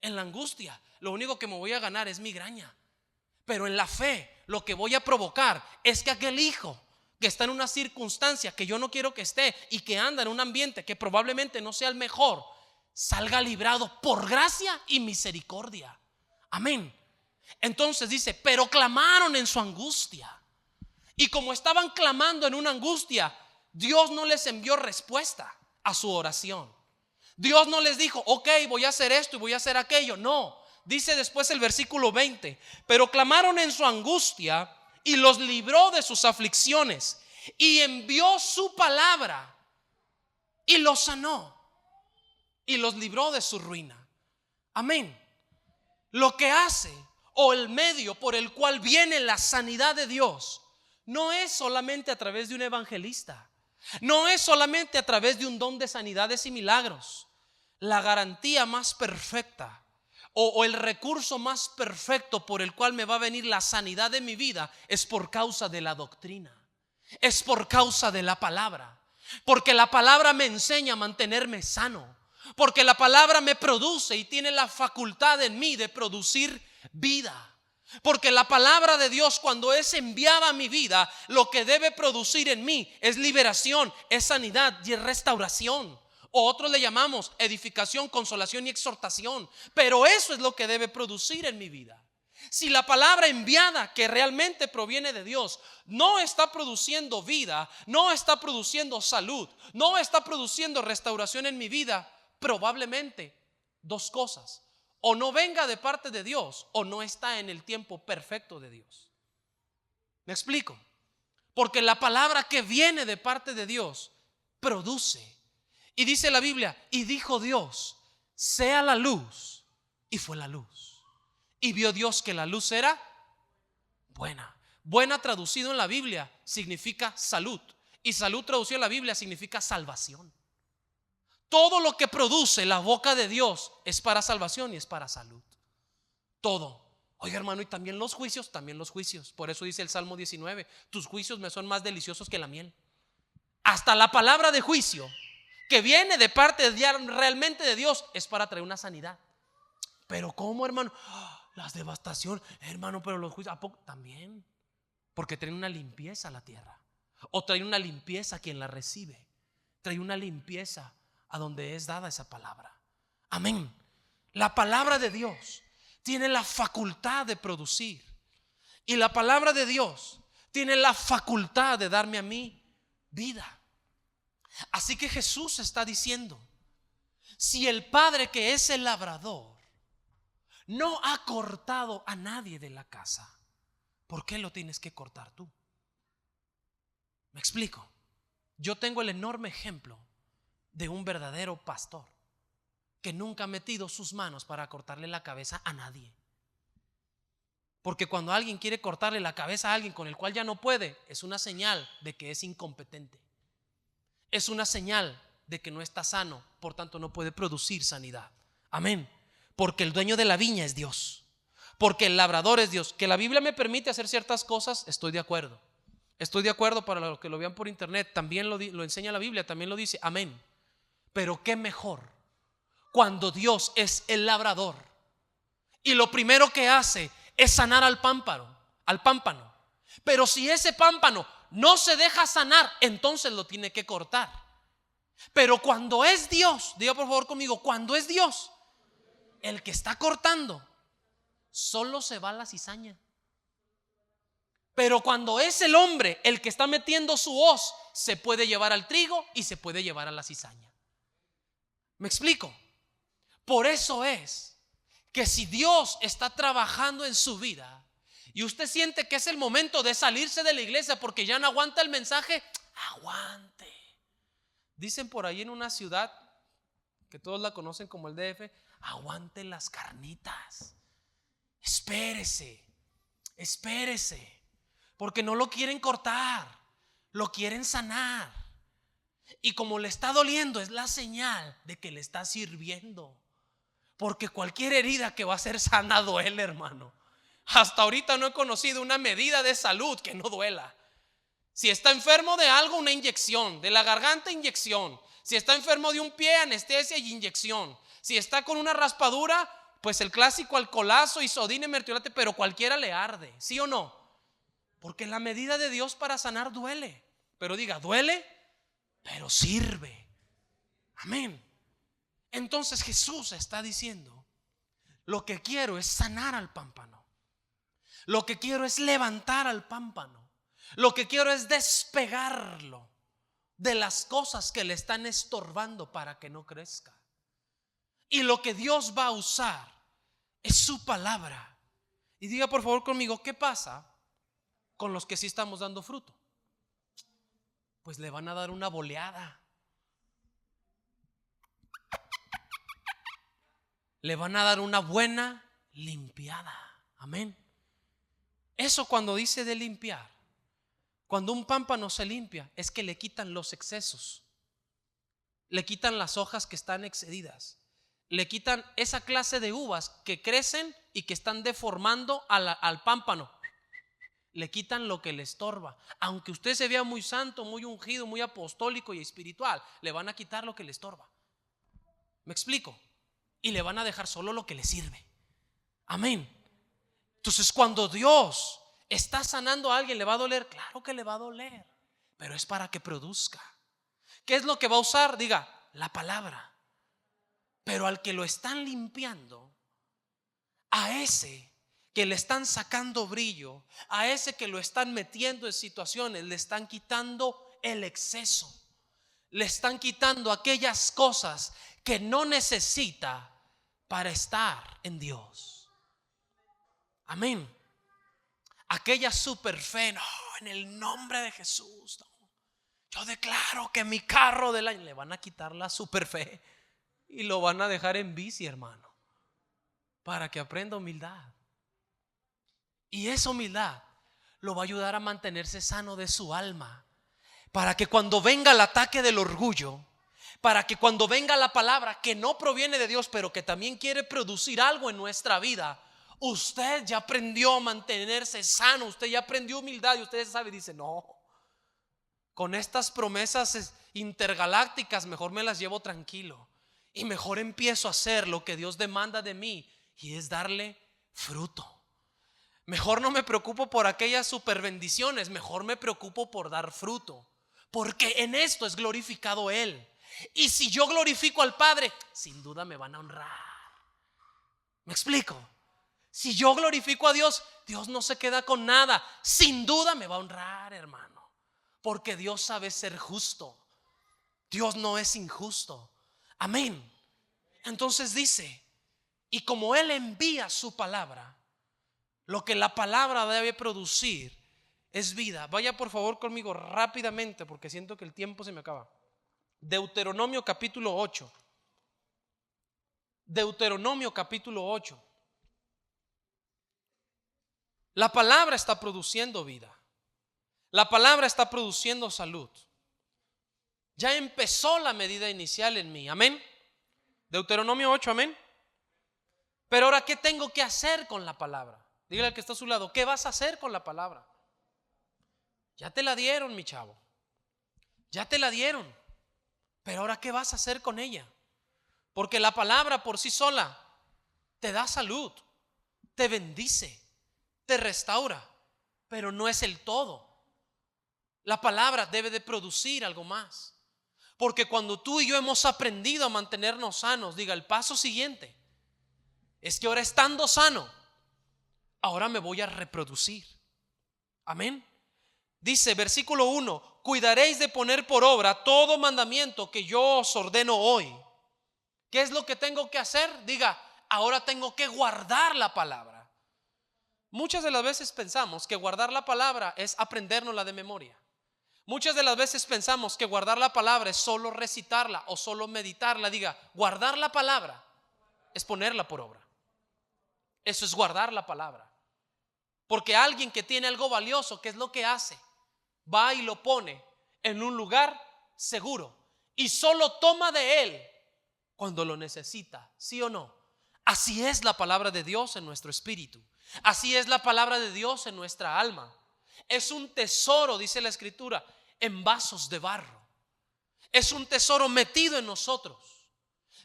En la angustia lo único que me voy a ganar es migraña. Pero en la fe lo que voy a provocar es que aquel hijo que está en una circunstancia que yo no quiero que esté y que anda en un ambiente que probablemente no sea el mejor, salga librado por gracia y misericordia. Amén. Entonces dice, pero clamaron en su angustia. Y como estaban clamando en una angustia, Dios no les envió respuesta a su oración. Dios no les dijo, ok, voy a hacer esto y voy a hacer aquello. No, dice después el versículo 20, pero clamaron en su angustia y los libró de sus aflicciones y envió su palabra y los sanó y los libró de su ruina. Amén. lo que hace o el medio por el cual viene la sanidad de Dios no es solamente a través de un evangelista, no es solamente a través de un don de sanidades y milagros. La garantía más perfecta o el recurso más perfecto por el cual me va a venir la sanidad de mi vida es por causa de la doctrina, es por causa de la palabra, porque la palabra me enseña a mantenerme sano, porque la palabra me produce y tiene la facultad en mí de producir vida. Porque la palabra de Dios, cuando es enviada a mi vida, lo que debe producir en mí es liberación, es sanidad y es restauración. O otros le llamamos edificación, consolación y exhortación. Pero eso es lo que debe producir en mi vida. Si la palabra enviada, que realmente proviene de Dios, no está produciendo vida, no está produciendo salud, no está produciendo restauración en mi vida, probablemente dos cosas: o no venga de parte de Dios, o no está en el tiempo perfecto de Dios. ¿Me explico? Porque la palabra que viene de parte de Dios produce. Y dice la Biblia, y dijo Dios, sea la luz, y fue la luz. Y vio Dios que la luz era buena. Buena traducido en la Biblia significa salud, y salud traducido en la Biblia significa salvación. Todo lo que produce la boca de Dios es para salvación y es para salud. Todo. Oiga, hermano, y también los juicios, también los juicios. Por eso dice el Salmo 19, tus juicios me son más deliciosos que la miel. Hasta la palabra de juicio que viene de parte realmente de Dios es para traer una sanidad. Pero ¿cómo, hermano? Las devastaciones, hermano, pero los juicios, ¿a poco? También. Porque traen una limpieza a la tierra. O trae una limpieza a quien la recibe. Trae una limpieza a donde es dada esa palabra. Amén. La palabra de Dios tiene la facultad de producir, y la palabra de Dios tiene la facultad de darme a mí vida. Así que Jesús está diciendo, si el Padre, que es el labrador, no ha cortado a nadie de la casa, ¿por qué lo tienes que cortar tú? ¿Me explico? Yo tengo el enorme ejemplo de un verdadero pastor que nunca ha metido sus manos para cortarle la cabeza a nadie. Porque cuando alguien quiere cortarle la cabeza a alguien con el cual ya no puede, es una señal de que es incompetente. Es una señal de que no está sano, por tanto no puede producir sanidad. Amén. Porque el dueño de la viña es Dios, porque el labrador es Dios. Que la Biblia me permite hacer ciertas cosas, estoy de acuerdo. Estoy de acuerdo, para los que lo vean por internet, también lo enseña la Biblia, también lo dice. Amén. Pero qué mejor cuando Dios es el labrador y lo primero que hace es sanar al pámpano. Pero si ese pámpano no se deja sanar, entonces lo tiene que cortar. Pero cuando es Dios, diga por favor conmigo, cuando es Dios el que está cortando, solo se va la cizaña. Pero cuando es el hombre el que está metiendo su hoz, se puede llevar al trigo y se puede llevar a la cizaña. ¿Me explico? Por eso es que si Dios está trabajando en su vida y usted siente que es el momento de salirse de la iglesia porque ya no aguanta el mensaje, aguante. Dicen por ahí en una ciudad que todos la conocen como el DF, aguante las carnitas. Espérese, porque no lo quieren cortar, lo quieren sanar. Y como le está doliendo, es la señal de que le está sirviendo. Porque cualquier herida que va a ser sana duele, hermano. Hasta ahorita no he conocido una medida de salud que no duela. Si está enfermo de algo, una inyección. De la garganta, inyección. Si está enfermo de un pie, anestesia y inyección. Si está con una raspadura, pues el clásico alcoholazo, isodina y mertiolate, pero cualquiera le arde. ¿Sí o no? Porque la medida de Dios para sanar duele. Pero diga, duele, pero sirve. Amén. Entonces Jesús está diciendo, lo que quiero es sanar al pámpano. Lo que quiero es levantar al pámpano. Lo que quiero es despegarlo de las cosas que le están estorbando para que no crezca. Y lo que Dios va a usar es su palabra. Y diga por favor conmigo, ¿qué pasa con los que sí estamos dando fruto? Pues le van a dar una boleada. Le van a dar una buena limpiada. Amén. Eso cuando dice de limpiar, cuando un pámpano se limpia, es que le quitan los excesos, le quitan las hojas que están excedidas, le quitan esa clase de uvas que crecen y que están deformando al pámpano. Le quitan lo que le estorba. Aunque usted se vea muy santo, muy ungido, muy apostólico y espiritual, le van a quitar lo que le estorba. ¿Me explico? Y le van a dejar solo lo que le sirve. Amén. Entonces, cuando Dios está sanando a alguien, ¿le va a doler? Claro que le va a doler, pero es para que produzca. ¿Qué es lo que va a usar? Diga, la palabra. Pero al que lo están limpiando, a ese que le están sacando brillo, a ese que lo están metiendo en situaciones, le están quitando el exceso, le están quitando aquellas cosas que no necesita para estar en Dios. Amén. Aquella super fe, no, en el nombre de Jesús, no. Yo declaro que mi carro del año, le van a quitar la super fe y lo van a dejar en bici, hermano, para que aprenda humildad. Y esa humildad lo va a ayudar a mantenerse sano de su alma, para que cuando venga el ataque del orgullo, para que cuando venga la palabra que no proviene de Dios, pero que también quiere producir algo en nuestra vida, usted ya aprendió a mantenerse sano, usted ya aprendió humildad y usted sabe, dice, no, con estas promesas intergalácticas mejor me las llevo tranquilo y mejor empiezo a hacer lo que Dios demanda de mí, y es darle fruto. Mejor no me preocupo por aquellas super bendiciones, mejor me preocupo por dar fruto, porque en esto es glorificado Él. Y si yo glorifico al Padre, sin duda me van a honrar. ¿Me explico? Si yo glorifico a Dios, Dios no se queda con nada. Sin duda me va a honrar, hermano, porque Dios sabe ser justo. Dios no es injusto. Amén. Entonces dice, y como Él envía su palabra, lo que la palabra debe producir es vida. Vaya por favor conmigo rápidamente, porque siento que el tiempo se me acaba. Deuteronomio capítulo 8. Deuteronomio capítulo 8. La palabra está produciendo vida. La palabra está produciendo salud. Ya empezó la medida inicial en mí. Amén. Deuteronomio 8, amén. Pero ahora, ¿qué tengo que hacer con la palabra? Dígale al que está a su lado, ¿qué vas a hacer con la palabra? Ya te la dieron, mi chavo. Ya te la dieron. Pero ahora, ¿qué vas a hacer con ella? Porque la palabra por sí sola te da salud, te bendice, te restaura, pero no es el todo. La palabra debe de producir algo más. Porque cuando tú y yo hemos aprendido a mantenernos sanos, diga, el paso siguiente es que ahora, estando sano, ahora me voy a reproducir. Amén. Dice versículo 1: cuidaréis de poner por obra todo mandamiento que yo os ordeno hoy. ¿Qué es lo que tengo que hacer? Diga, ahora tengo que guardar la palabra. Muchas de las veces pensamos que guardar la palabra es aprendérnosla de memoria. Muchas de las veces pensamos que guardar la palabra es solo recitarla o solo meditarla. Diga, guardar la palabra es ponerla por obra. Eso es guardar la palabra. Porque alguien que tiene algo valioso, ¿qué es lo que hace? Va y lo pone en un lugar seguro y solo toma de él cuando lo necesita, ¿sí o no? Así es la palabra de Dios en nuestro espíritu. Así es la palabra de Dios en nuestra alma. Es un tesoro, dice la Escritura, en vasos de barro. Es un tesoro metido en nosotros.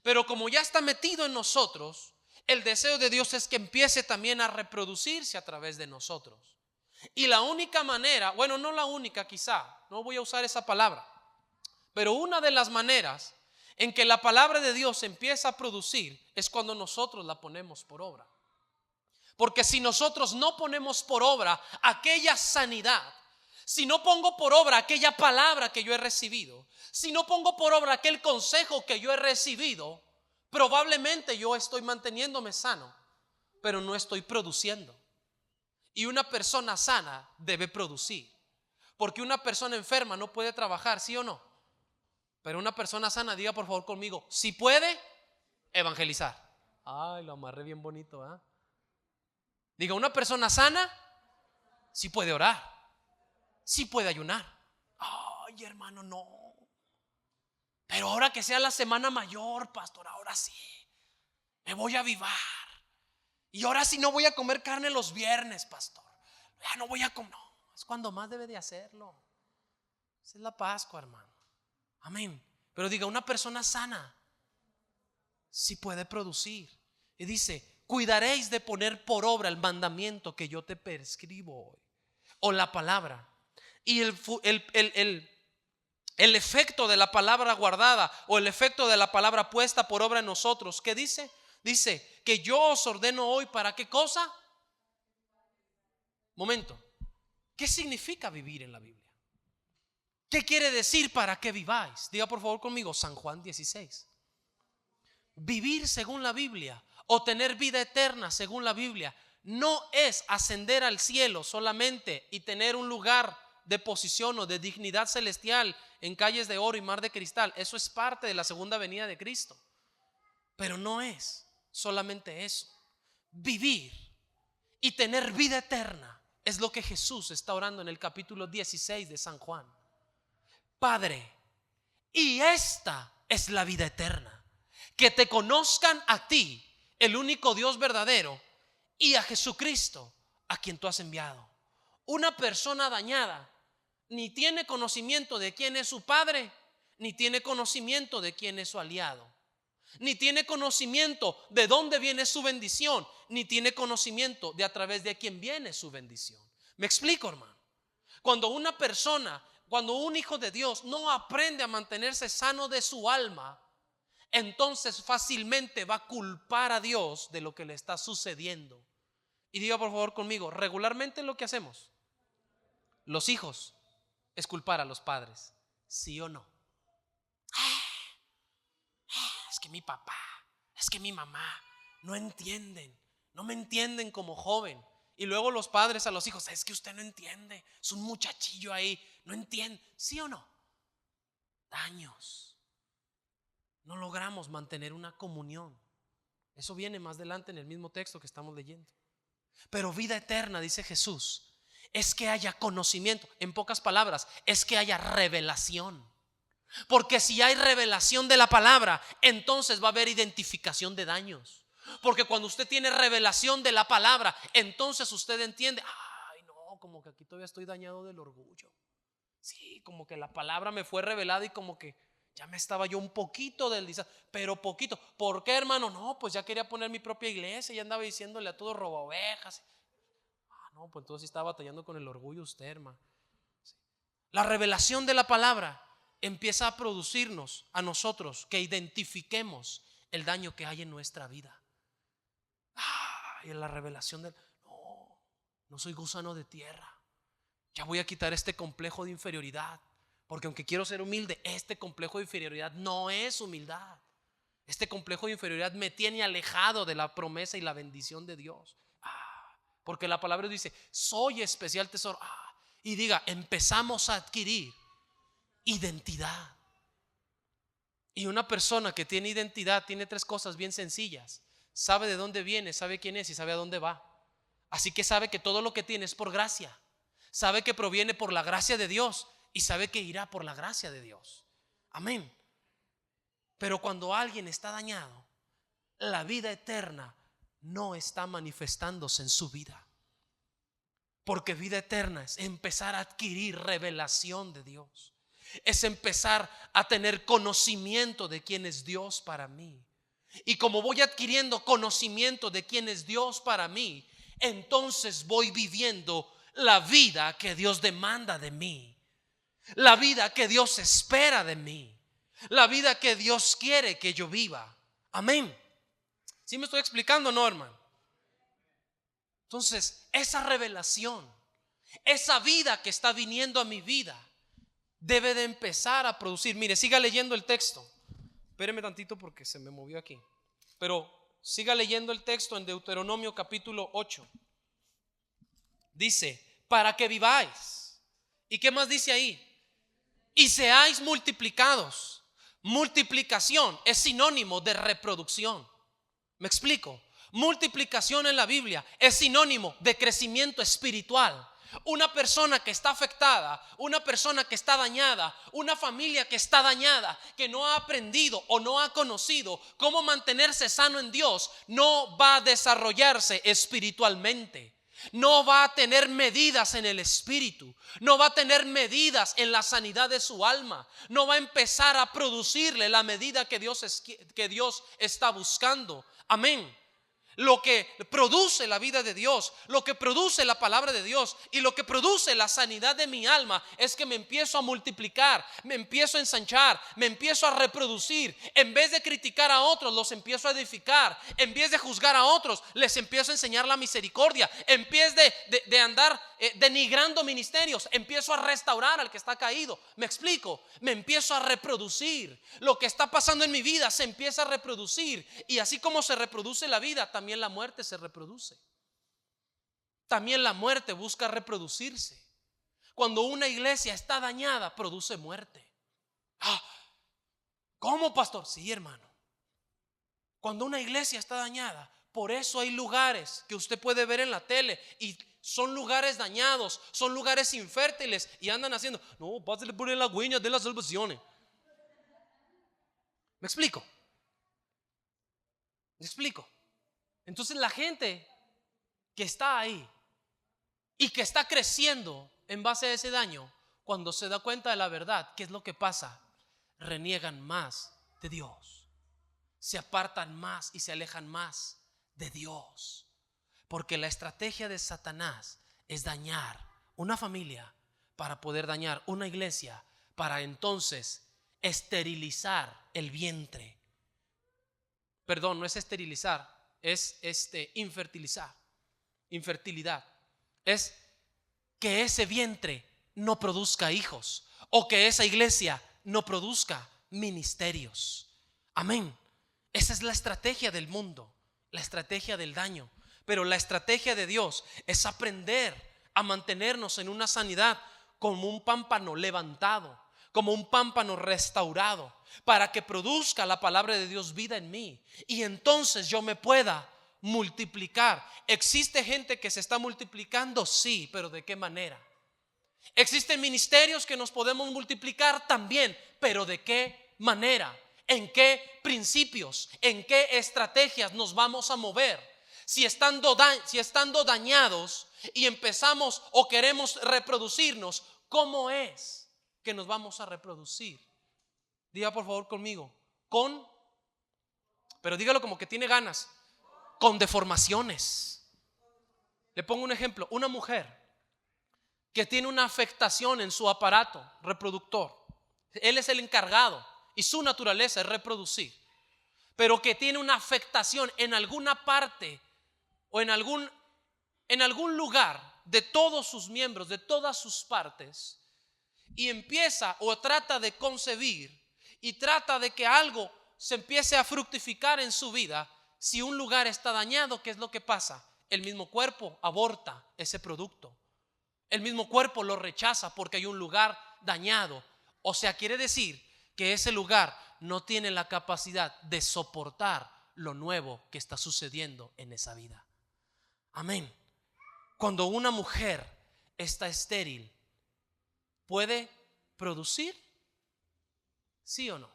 Pero como ya está metido en nosotros, el deseo de Dios es que empiece también a reproducirse a través de nosotros. Y la única manera, bueno, no la única quizá, no voy a usar esa palabra, pero una de las maneras en que la palabra de Dios empieza a producir es cuando nosotros la ponemos por obra. Porque si nosotros no ponemos por obra aquella sanidad, si no pongo por obra aquella palabra que yo he recibido, si no pongo por obra aquel consejo que yo he recibido, probablemente yo estoy manteniéndome sano, pero no estoy produciendo. Y una persona sana debe producir, porque una persona enferma no puede trabajar, ¿sí o no? Pero una persona sana, diga por favor conmigo, si puede evangelizar. Ay, lo amarré bien bonito, ¿eh? Diga, una persona sana sí puede orar, sí puede ayunar. Ay, hermano, no. Pero ahora que sea la semana mayor, pastor, ahora sí me voy a avivar. Y ahora sí no voy a comer carne los viernes, pastor. Ya no voy a comer. No, es cuando más debe de hacerlo. Esa es la Pascua, hermano. Amén. Pero diga, una persona sana sí puede producir. Y dice, cuidaréis de poner por obra el mandamiento que yo te prescribo hoy, o la palabra. Y el efecto de la palabra guardada, o el efecto de la palabra puesta por obra en nosotros, ¿qué dice? Dice que yo os ordeno hoy, ¿para qué cosa? Momento. ¿Qué significa vivir en la Biblia? ¿Qué quiere decir para que viváis? Diga por favor conmigo San Juan 16. Vivir según la Biblia o tener vida eterna según la Biblia no es ascender al cielo solamente y tener un lugar de posición o de dignidad celestial en calles de oro y mar de cristal. Eso es parte de la segunda venida de Cristo, pero no es solamente eso. Vivir y tener vida eterna es lo que Jesús está orando en el capítulo 16 de San Juan. Padre, y esta es la vida eterna, que te conozcan a ti, el único Dios verdadero, y a Jesucristo, a quien tú has enviado. Una persona dañada ni tiene conocimiento de quién es su padre, ni tiene conocimiento de quién es su aliado, ni tiene conocimiento de dónde viene su bendición, ni tiene conocimiento de a través de quién viene su bendición. ¿Me explico, hermano? Cuando un hijo de Dios no aprende a mantenerse sano de su alma, entonces fácilmente va a culpar a Dios de lo que le está sucediendo. Y diga por favor conmigo, regularmente lo que hacemos los hijos es culpar a los padres, ¿sí o no? Es que mi papá, es que mi mamá no entienden, no me entienden como joven. Y luego los padres a los hijos, es que usted no entiende, es un muchachillo ahí, no entiende, ¿sí o no? Daños. No logramos mantener una comunión. Eso viene más adelante en el mismo texto que estamos leyendo. Pero vida eterna, dice Jesús, es que haya conocimiento. En pocas palabras, es que haya revelación. Porque si hay revelación de la palabra, entonces va a haber identificación de daños. Porque cuando usted tiene revelación de la palabra, entonces usted entiende, ay no, como que aquí todavía estoy dañado del orgullo. Sí, como que la palabra me fue revelada y como que ya me estaba yo un poquito del desastre, pero poquito. ¿Por qué, hermano? No, pues ya quería poner mi propia iglesia y andaba diciéndole a todos roba ovejas. No, pues entonces sí estaba batallando con el orgullo usted, hermano. Sí. La revelación de la palabra empieza a producirnos a nosotros que identifiquemos el daño que hay en nuestra vida. Y en la revelación del no soy gusano de tierra. Ya voy a quitar este complejo de inferioridad. Porque aunque quiero ser humilde, este complejo de inferioridad no es humildad. Este complejo de inferioridad me tiene alejado de la promesa y la bendición de Dios. Porque la palabra dice, soy especial tesoro. Y diga, empezamos a adquirir identidad. Y una persona que tiene identidad tiene tres cosas bien sencillas. Sabe de dónde viene, sabe quién es y sabe a dónde va. Así que sabe que todo lo que tiene es por gracia. Sabe que proviene por la gracia de Dios y sabe que irá por la gracia de Dios. Amén. Pero cuando alguien está dañado, la vida eterna no está manifestándose en su vida. Porque vida eterna es empezar a adquirir revelación de Dios. Es empezar a tener conocimiento de quién es Dios para mí. Y como voy adquiriendo conocimiento de quién es Dios para mí, entonces voy viviendo la vida que Dios demanda de mí, la vida que Dios espera de mí, la vida que Dios quiere que yo viva. Amén. ¿Sí me estoy explicando, no, hermano? Entonces, esa revelación, esa vida que está viniendo a mi vida, debe de empezar a producir. Mire, siga leyendo el texto. Espéreme tantito porque se me movió aquí. Pero siga leyendo el texto en Deuteronomio capítulo 8. Dice, para que viváis. ¿Y qué más dice ahí? Y seáis multiplicados. Multiplicación es sinónimo de reproducción. ¿Me explico? Multiplicación en la Biblia es sinónimo de crecimiento espiritual. Una persona que está afectada, una persona que está dañada, una familia que está dañada, que no ha aprendido o no ha conocido cómo mantenerse sano en Dios, no va a desarrollarse espiritualmente. No va a tener medidas en el espíritu, no va a tener medidas en la sanidad de su alma, no va a empezar a producirle la medida que Dios está buscando. Amén. Lo que produce la vida de Dios, lo que produce la palabra de Dios y lo que produce la sanidad de mi alma es que me empiezo a multiplicar, me empiezo a ensanchar, me empiezo a reproducir. En vez de criticar a otros, los empiezo a edificar. En vez de juzgar a otros, les empiezo a enseñar la misericordia. En vez de andar denigrando ministerios, empiezo a restaurar al que está caído. Me explico, me empiezo a reproducir. Lo que está pasando en mi vida se empieza a reproducir. Y así como se reproduce la vida, también la muerte se reproduce. También la muerte busca reproducirse. Cuando una iglesia está dañada, produce muerte. ¿Cómo, pastor? Sí, hermano. Cuando una iglesia está dañada, por eso hay lugares que usted puede ver en la tele y son lugares dañados, son lugares infértiles y andan haciendo, no, pásale por la huella de las salvaciones. ¿Me explico? ¿Me explico? Entonces la gente que está ahí y que está creciendo en base a ese daño, cuando se da cuenta de la verdad, ¿qué es lo que pasa? Reniegan más de Dios, se apartan más y se alejan más de Dios. Porque la estrategia de Satanás es dañar una familia para poder dañar una iglesia, para entonces esterilizar el vientre. Perdón, no es esterilizar, es infertilizar. Infertilidad es que ese vientre no produzca hijos o que esa iglesia no produzca ministerios. Amén. Esa es la estrategia del mundo, la estrategia del daño. Pero la estrategia de Dios es aprender a mantenernos en una sanidad como un pámpano levantado, como un pámpano restaurado, para que produzca la palabra de Dios vida en mí y entonces yo me pueda multiplicar. ¿Existe gente que se está multiplicando? Sí, pero ¿de qué manera? ¿Existen ministerios que nos podemos multiplicar? También, pero ¿de qué manera? ¿En qué principios? ¿En qué estrategias nos vamos a mover? Si estando dañados y empezamos o queremos reproducirnos, ¿cómo es que nos vamos a reproducir? Diga por favor conmigo, pero dígalo como que tiene ganas, con deformaciones. Le pongo un ejemplo, una mujer que tiene una afectación en su aparato reproductor, él es el encargado y su naturaleza es reproducir, pero que tiene una afectación en alguna parte o en algún lugar de todos sus miembros, de todas sus partes, y empieza o trata de concebir y trata de que algo se empiece a fructificar en su vida. Si un lugar está dañado, ¿qué es lo que pasa? El mismo cuerpo aborta ese producto. El mismo cuerpo lo rechaza porque hay un lugar dañado. O sea, quiere decir que ese lugar no tiene la capacidad de soportar lo nuevo que está sucediendo en esa vida. Amén. Cuando una mujer está estéril, ¿puede producir? ¿Sí o no?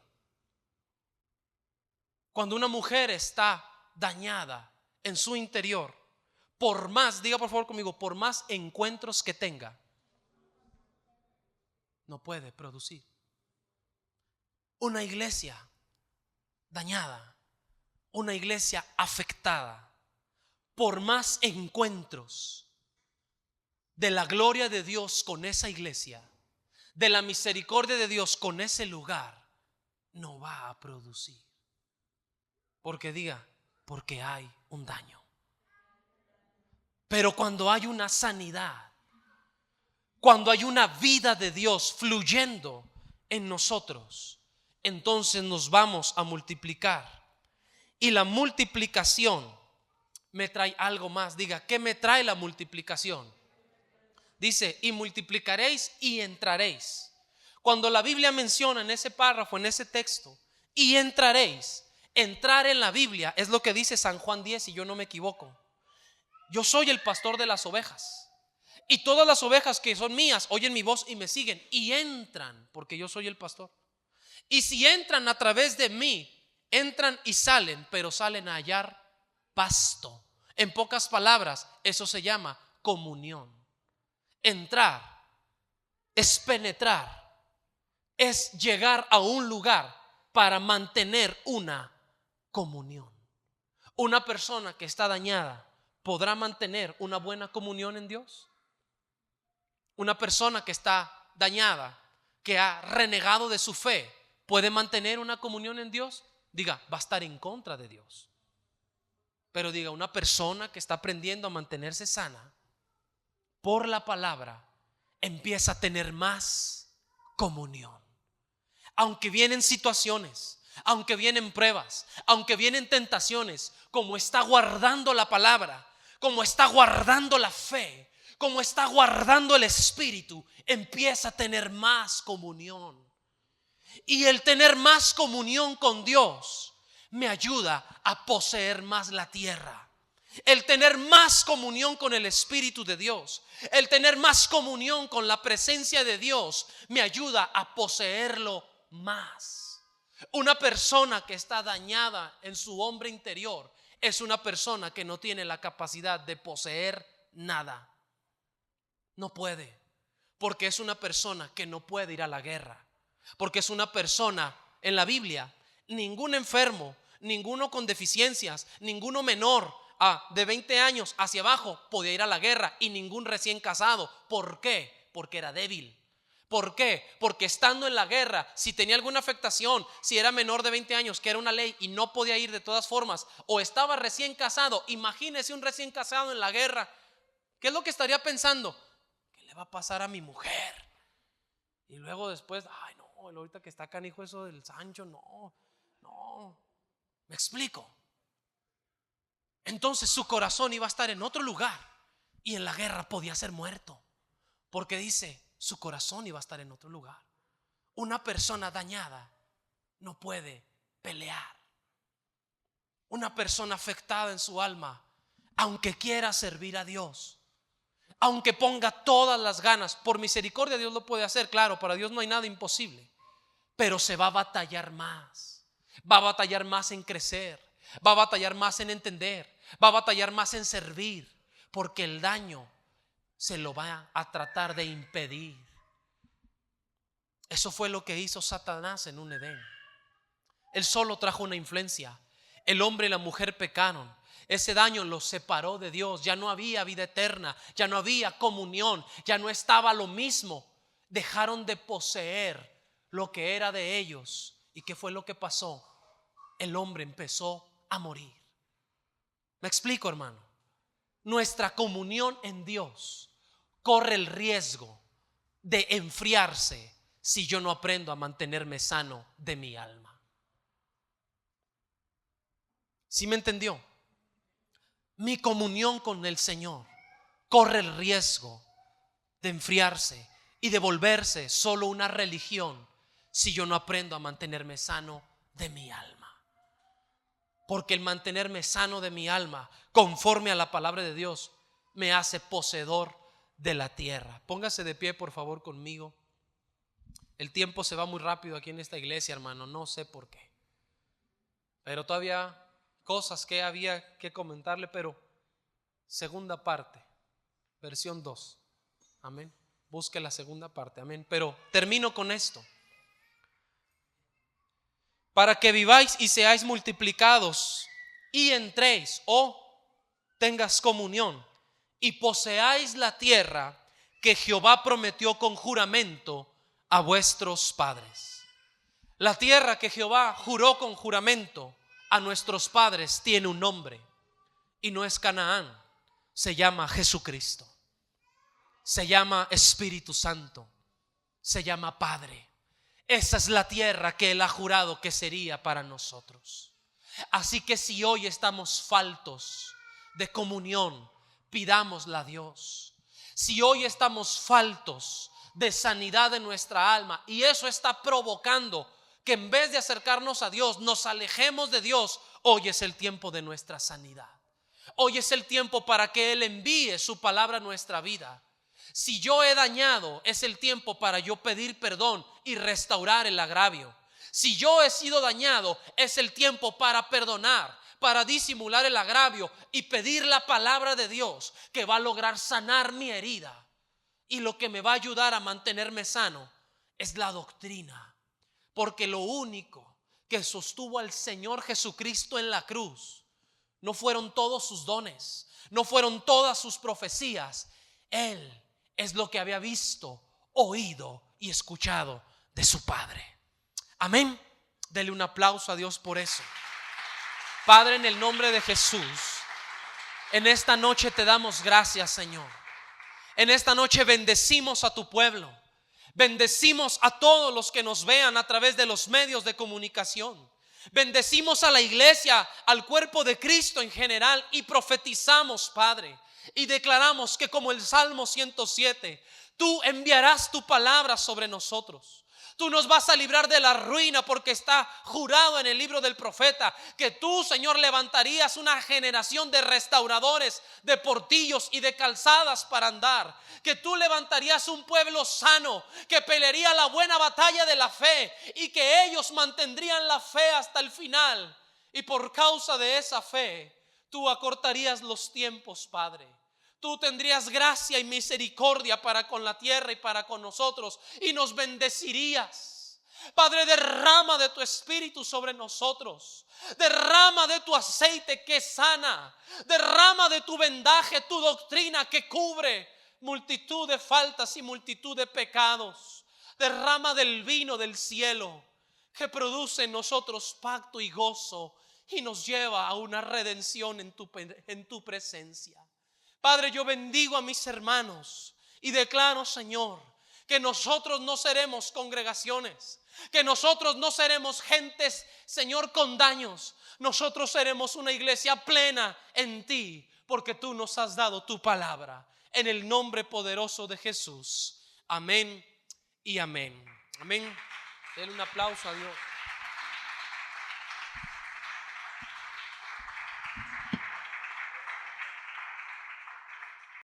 Cuando una mujer está dañada en su interior, por más, diga por favor conmigo, por más encuentros que tenga, no puede producir. Una iglesia dañada, una iglesia afectada, por más encuentros de la gloria de Dios con esa iglesia, de la misericordia de Dios con ese lugar, no va a producir. Porque diga, porque hay un daño. Pero cuando hay una sanidad, cuando hay una vida de Dios fluyendo en nosotros, entonces nos vamos a multiplicar. Y la multiplicación me trae algo más. Diga, ¿qué me trae la multiplicación? Dice, y multiplicaréis y entraréis. Cuando la Biblia menciona en ese párrafo, en ese texto, y entraréis, Entrar en la Biblia es lo que dice San Juan 10, si yo no me equivoco. Yo soy el pastor de las ovejas, y todas las ovejas que son mías oyen mi voz y me siguen y entran, porque yo soy el pastor. Y si entran a través de mí, entran y salen, pero salen a hallar pasto. En pocas palabras, eso se llama comunión. Entrar es penetrar, es llegar a un lugar para mantener una comunión. Una persona que está dañada ¿podrá mantener una buena comunión en Dios? Una persona que está dañada, que ha renegado de su fe, ¿puede mantener una comunión en Dios? Diga, va a estar en contra de Dios. Pero diga, una persona que está aprendiendo a mantenerse sana por la palabra, empieza a tener más comunión. Aunque vienen situaciones, aunque vienen pruebas, aunque vienen tentaciones, como está guardando la palabra, como está guardando la fe, como está guardando el espíritu, empieza a tener más comunión. Y el tener más comunión con Dios me ayuda a poseer más la tierra. El tener más comunión con el Espíritu de Dios, el tener más comunión con la presencia de Dios, me ayuda a poseerlo más. Una persona que está dañada en su hombre interior es una persona que no tiene la capacidad de poseer nada. No puede, porque es una persona que no puede ir a la guerra, porque es una persona, en la Biblia, ningún enfermo, ninguno con deficiencias, ninguno menor de 20 años hacia abajo podía ir a la guerra, y ningún recién casado. ¿Por qué? Porque era débil. ¿Por qué? Porque estando en la guerra, si tenía alguna afectación, si era menor de 20 años, que era una ley y no podía ir de todas formas, o estaba recién casado, imagínese un recién casado en la guerra, ¿qué es lo que estaría pensando? ¿Qué le va a pasar a mi mujer? Y luego después, ay no, ahorita que está canijo eso del Sancho, no, ¿me explico? Entonces su corazón iba a estar en otro lugar, y en la guerra podía ser muerto, porque dice, su corazón iba a estar en otro lugar. Una persona dañada no puede pelear. Una persona afectada en su alma, aunque quiera servir a Dios, aunque ponga todas las ganas, por misericordia Dios lo puede hacer, claro, para Dios no hay nada imposible, pero se va a batallar más. Va a batallar más en crecer, va a batallar más en entender, va a batallar más en servir, porque el daño se lo va a tratar de impedir. Eso fue lo que hizo Satanás en un Edén. Él solo trajo una influencia. El hombre y la mujer pecaron. Ese daño los separó de Dios. Ya no había vida eterna, ya no había comunión, ya no estaba lo mismo. Dejaron de poseer lo que era de ellos. ¿Y qué fue lo que pasó? El hombre empezó a morir. ¿Me explico, hermano? Nuestra comunión en Dios corre el riesgo de enfriarse si yo no aprendo a mantenerme sano de mi alma. ¿Sí me entendió? Mi comunión con el Señor corre el riesgo de enfriarse y de volverse solo una religión si yo no aprendo a mantenerme sano de mi alma. Porque el mantenerme sano de mi alma, conforme a la palabra de Dios, me hace poseedor de la tierra. Póngase de pie, por favor, conmigo. El tiempo se va muy rápido aquí en esta iglesia, hermano, no sé por qué. Pero todavía cosas que había que comentarle, pero segunda parte, versión 2. Amén. Busque la segunda parte, amén. Pero termino con esto. Para que viváis y seáis multiplicados y entréis o tengas comunión y poseáis la tierra que Jehová prometió con juramento a vuestros padres. La tierra que Jehová juró con juramento a nuestros padres tiene un nombre, y no es Canaán, se llama Jesucristo, se llama Espíritu Santo, se llama Padre. Esa es la tierra que Él ha jurado que sería para nosotros. Así que si hoy estamos faltos de comunión, pidámosla a Dios. Si hoy estamos faltos de sanidad en nuestra alma y eso está provocando que en vez de acercarnos a Dios, nos alejemos de Dios. Hoy es el tiempo de nuestra sanidad. Hoy es el tiempo para que Él envíe su palabra a nuestra vida. Si yo he dañado, es el tiempo para yo pedir perdón y restaurar el agravio. Si yo he sido dañado, es el tiempo para perdonar, para disimular el agravio y pedir la palabra de Dios que va a lograr sanar mi herida. Y lo que me va a ayudar a mantenerme sano es la doctrina. Porque lo único que sostuvo al Señor Jesucristo en la cruz no fueron todos sus dones, no fueron todas sus profecías. Él es lo que había visto, oído y escuchado de su Padre. Amén. Dele un aplauso a Dios por eso. Padre, en el nombre de Jesús, en esta noche te damos gracias, Señor. En esta noche bendecimos a tu pueblo. Bendecimos a todos los que nos vean a través de los medios de comunicación. Bendecimos a la iglesia, al cuerpo de Cristo en general, y profetizamos, Padre, y declaramos que como el Salmo 107, tú enviarás tu palabra sobre nosotros. Tú nos vas a librar de la ruina, porque está jurado en el libro del profeta que tú, Señor, levantarías una generación de restauradores, de portillos y de calzadas para andar. Que tú levantarías un pueblo sano que pelearía la buena batalla de la fe y que ellos mantendrían la fe hasta el final. Y por causa de esa fe, tú acortarías los tiempos, Padre. Tú tendrías gracia y misericordia para con la tierra y para con nosotros, y nos bendecirías. Padre, derrama de tu espíritu sobre nosotros. Derrama de tu aceite que sana. Derrama de tu vendaje, tu doctrina que cubre multitud de faltas y multitud de pecados. Derrama del vino del cielo que produce en nosotros pacto y gozo y nos lleva a una redención en tu presencia. Padre, yo bendigo a mis hermanos y declaro, Señor, que nosotros no seremos congregaciones, que nosotros no seremos gentes, Señor, con daños. Nosotros seremos una iglesia plena en ti, porque tú nos has dado tu palabra. En el nombre poderoso de Jesús. Amén y amén. Amén. Denle un aplauso a Dios.